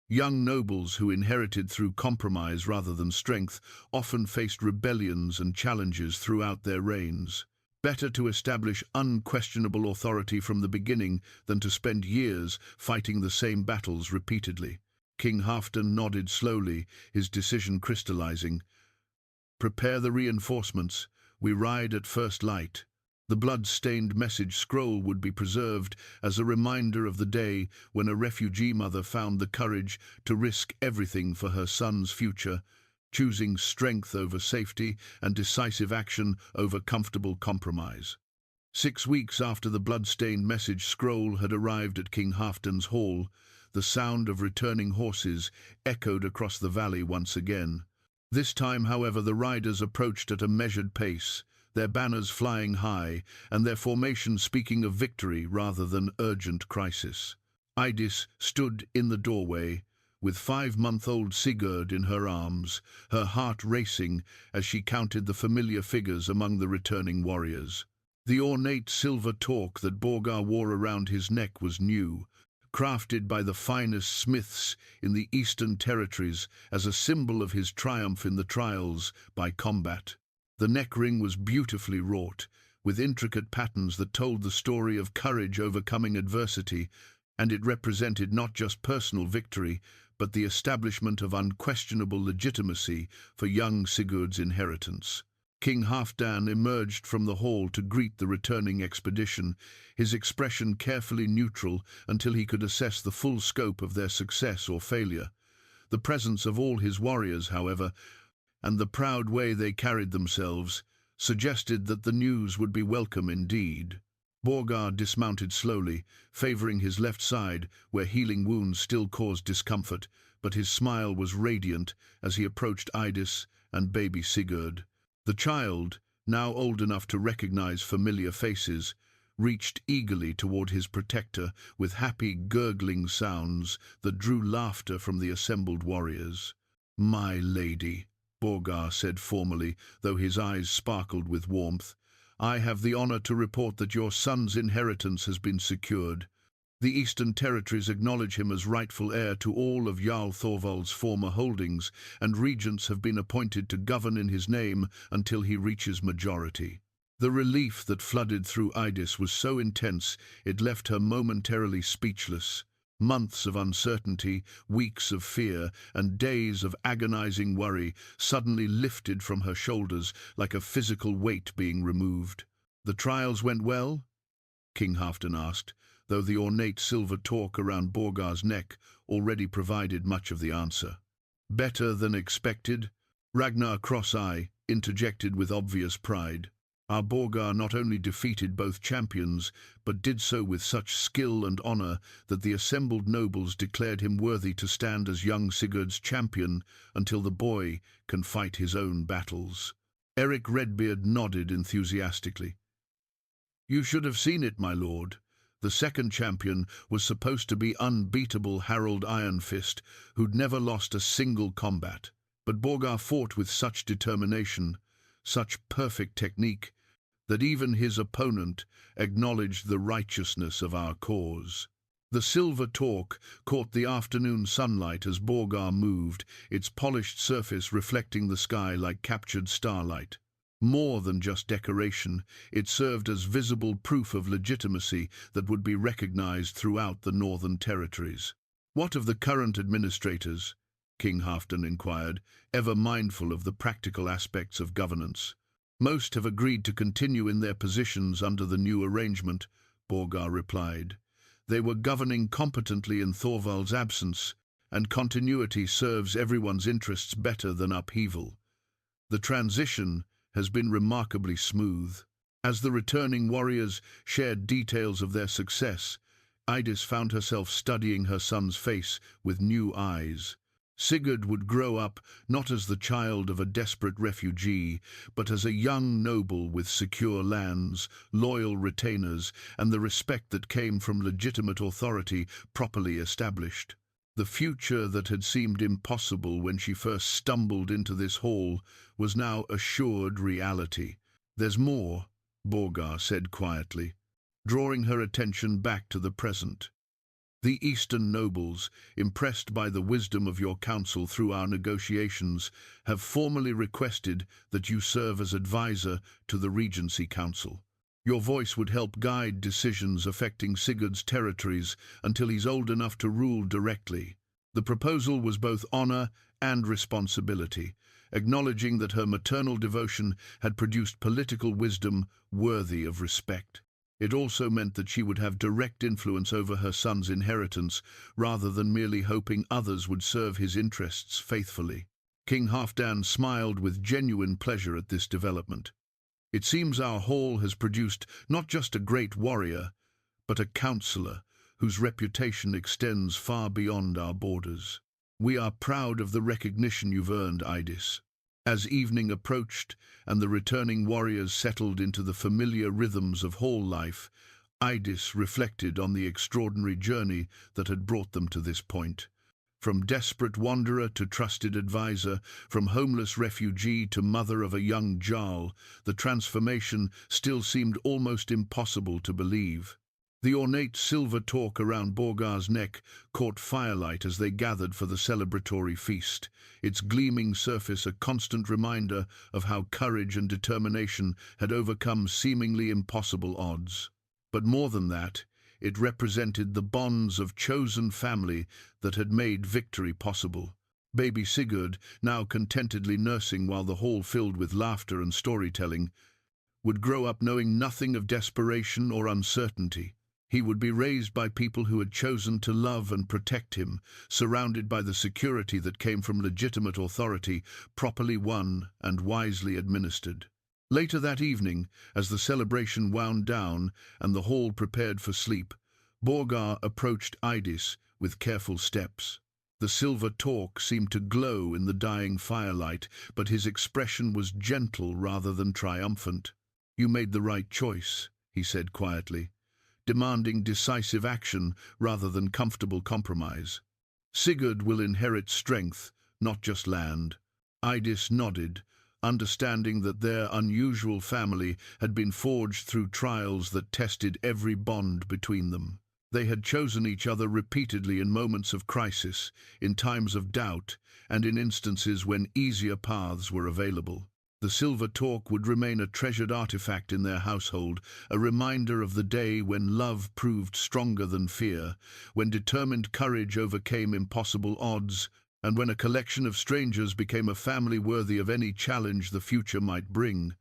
Young nobles who inherited through compromise rather than strength often faced rebellions and challenges throughout their reigns. Better to establish unquestionable authority from the beginning than to spend years fighting the same battles repeatedly. King Halfdan nodded slowly, his decision crystallizing. "Prepare the reinforcements. We ride at first light." The blood-stained message scroll would be preserved as a reminder of the day when a refugee mother found the courage to risk everything for her son's future, choosing strength over safety and decisive action over comfortable compromise. 6 weeks after the blood-stained message scroll had arrived at King Halfdan's hall, the sound of returning horses echoed across the valley once again. This time, however, the riders approached at a measured pace, their banners flying high, and their formation speaking of victory rather than urgent crisis. Eydis stood in the doorway, with 5-month-old Sigurd in her arms, her heart racing as she counted the familiar figures among the returning warriors. The ornate silver torque that Borgar wore around his neck was new, crafted by the finest smiths in the Eastern Territories as a symbol of his triumph in the trials by combat. The neck ring was beautifully wrought, with intricate patterns that told the story of courage overcoming adversity, and it represented not just personal victory, but the establishment of unquestionable legitimacy for young Sigurd's inheritance. King Halfdan emerged from the hall to greet the returning expedition, his expression carefully neutral until he could assess the full scope of their success or failure. The presence of all his warriors, however, and the proud way they carried themselves, suggested that the news would be welcome indeed. Borgar dismounted slowly, favoring his left side, where healing wounds still caused discomfort, but his smile was radiant as he approached Eydis and baby Sigurd. The child, now old enough to recognize familiar faces, reached eagerly toward his protector with happy, gurgling sounds that drew laughter from the assembled warriors. "My lady," Borgar said formally, though his eyes sparkled with warmth, "I have the honor to report that your son's inheritance has been secured. The Eastern Territories acknowledge him as rightful heir to all of Jarl Thorvald's former holdings, and regents have been appointed to govern in his name until he reaches majority." The relief that flooded through Eydis was so intense it left her momentarily speechless. Months of uncertainty, weeks of fear, and days of agonizing worry suddenly lifted from her shoulders like a physical weight being removed. "The trials went well?" King Halfdan asked, though the ornate silver torque around Borgar's neck already provided much of the answer. "Better than expected," Ragnar Cross-Eye interjected with obvious pride. "Our Borgar not only defeated both champions, but did so with such skill and honor that the assembled nobles declared him worthy to stand as young Sigurd's champion until the boy can fight his own battles." Eric Redbeard nodded enthusiastically. "You should have seen it, my lord. The second champion was supposed to be unbeatable Harold Ironfist, who'd never lost a single combat. But Borgar fought with such determination, such perfect technique, that even his opponent acknowledged the righteousness of our cause. The silver torque caught the afternoon sunlight as Borgar moved, its polished surface reflecting the sky like captured starlight. More than just decoration, it served as visible proof of legitimacy that would be recognized throughout the Northern Territories. "What of the current administrators?" King Halfdan inquired, ever mindful of the practical aspects of governance. "Most have agreed to continue in their positions under the new arrangement," Borgar replied. "They were governing competently in Thorvald's absence, and continuity serves everyone's interests better than upheaval. The transition has been remarkably smooth." As the returning warriors shared details of their success, Eydis found herself studying her son's face with new eyes. Sigurd would grow up not as the child of a desperate refugee, but as a young noble with secure lands, loyal retainers, and the respect that came from legitimate authority properly established. The future that had seemed impossible when she first stumbled into this hall was now assured reality. "There's more," Borgar said quietly, drawing her attention back to the present. "The Eastern nobles, impressed by the wisdom of your counsel through our negotiations, have formally requested that you serve as advisor to the Regency Council. Your voice would help guide decisions affecting Sigurd's territories until he's old enough to rule directly." The proposal was both honor and responsibility, acknowledging that her maternal devotion had produced political wisdom worthy of respect. It also meant that she would have direct influence over her son's inheritance, rather than merely hoping others would serve his interests faithfully. King Halfdan smiled with genuine pleasure at this development. "It seems our hall has produced not just a great warrior, but a counselor whose reputation extends far beyond our borders. We are proud of the recognition you've earned, Eydis." As evening approached and the returning warriors settled into the familiar rhythms of hall life, Eydis reflected on the extraordinary journey that had brought them to this point. From desperate wanderer to trusted advisor, from homeless refugee to mother of a young Jarl, the transformation still seemed almost impossible to believe. The ornate silver torque around Borgar's neck caught firelight as they gathered for the celebratory feast, its gleaming surface a constant reminder of how courage and determination had overcome seemingly impossible odds. But more than that, it represented the bonds of chosen family that had made victory possible. Baby Sigurd, now contentedly nursing while the hall filled with laughter and storytelling, would grow up knowing nothing of desperation or uncertainty. He would be raised by people who had chosen to love and protect him, surrounded by the security that came from legitimate authority, properly won and wisely administered. Later that evening, as the celebration wound down and the hall prepared for sleep, Borgar approached Eydis with careful steps. The silver torque seemed to glow in the dying firelight, but his expression was gentle rather than triumphant. "You made the right choice," he said quietly, demanding decisive action rather than comfortable compromise. "Sigurd will inherit strength, not just land." Eydis nodded, understanding that their unusual family had been forged through trials that tested every bond between them. They had chosen each other repeatedly in moments of crisis, in times of doubt, and in instances when easier paths were available. The silver torque would remain a treasured artifact in their household, a reminder of the day when love proved stronger than fear, when determined courage overcame impossible odds, and when a collection of strangers became a family worthy of any challenge the future might bring.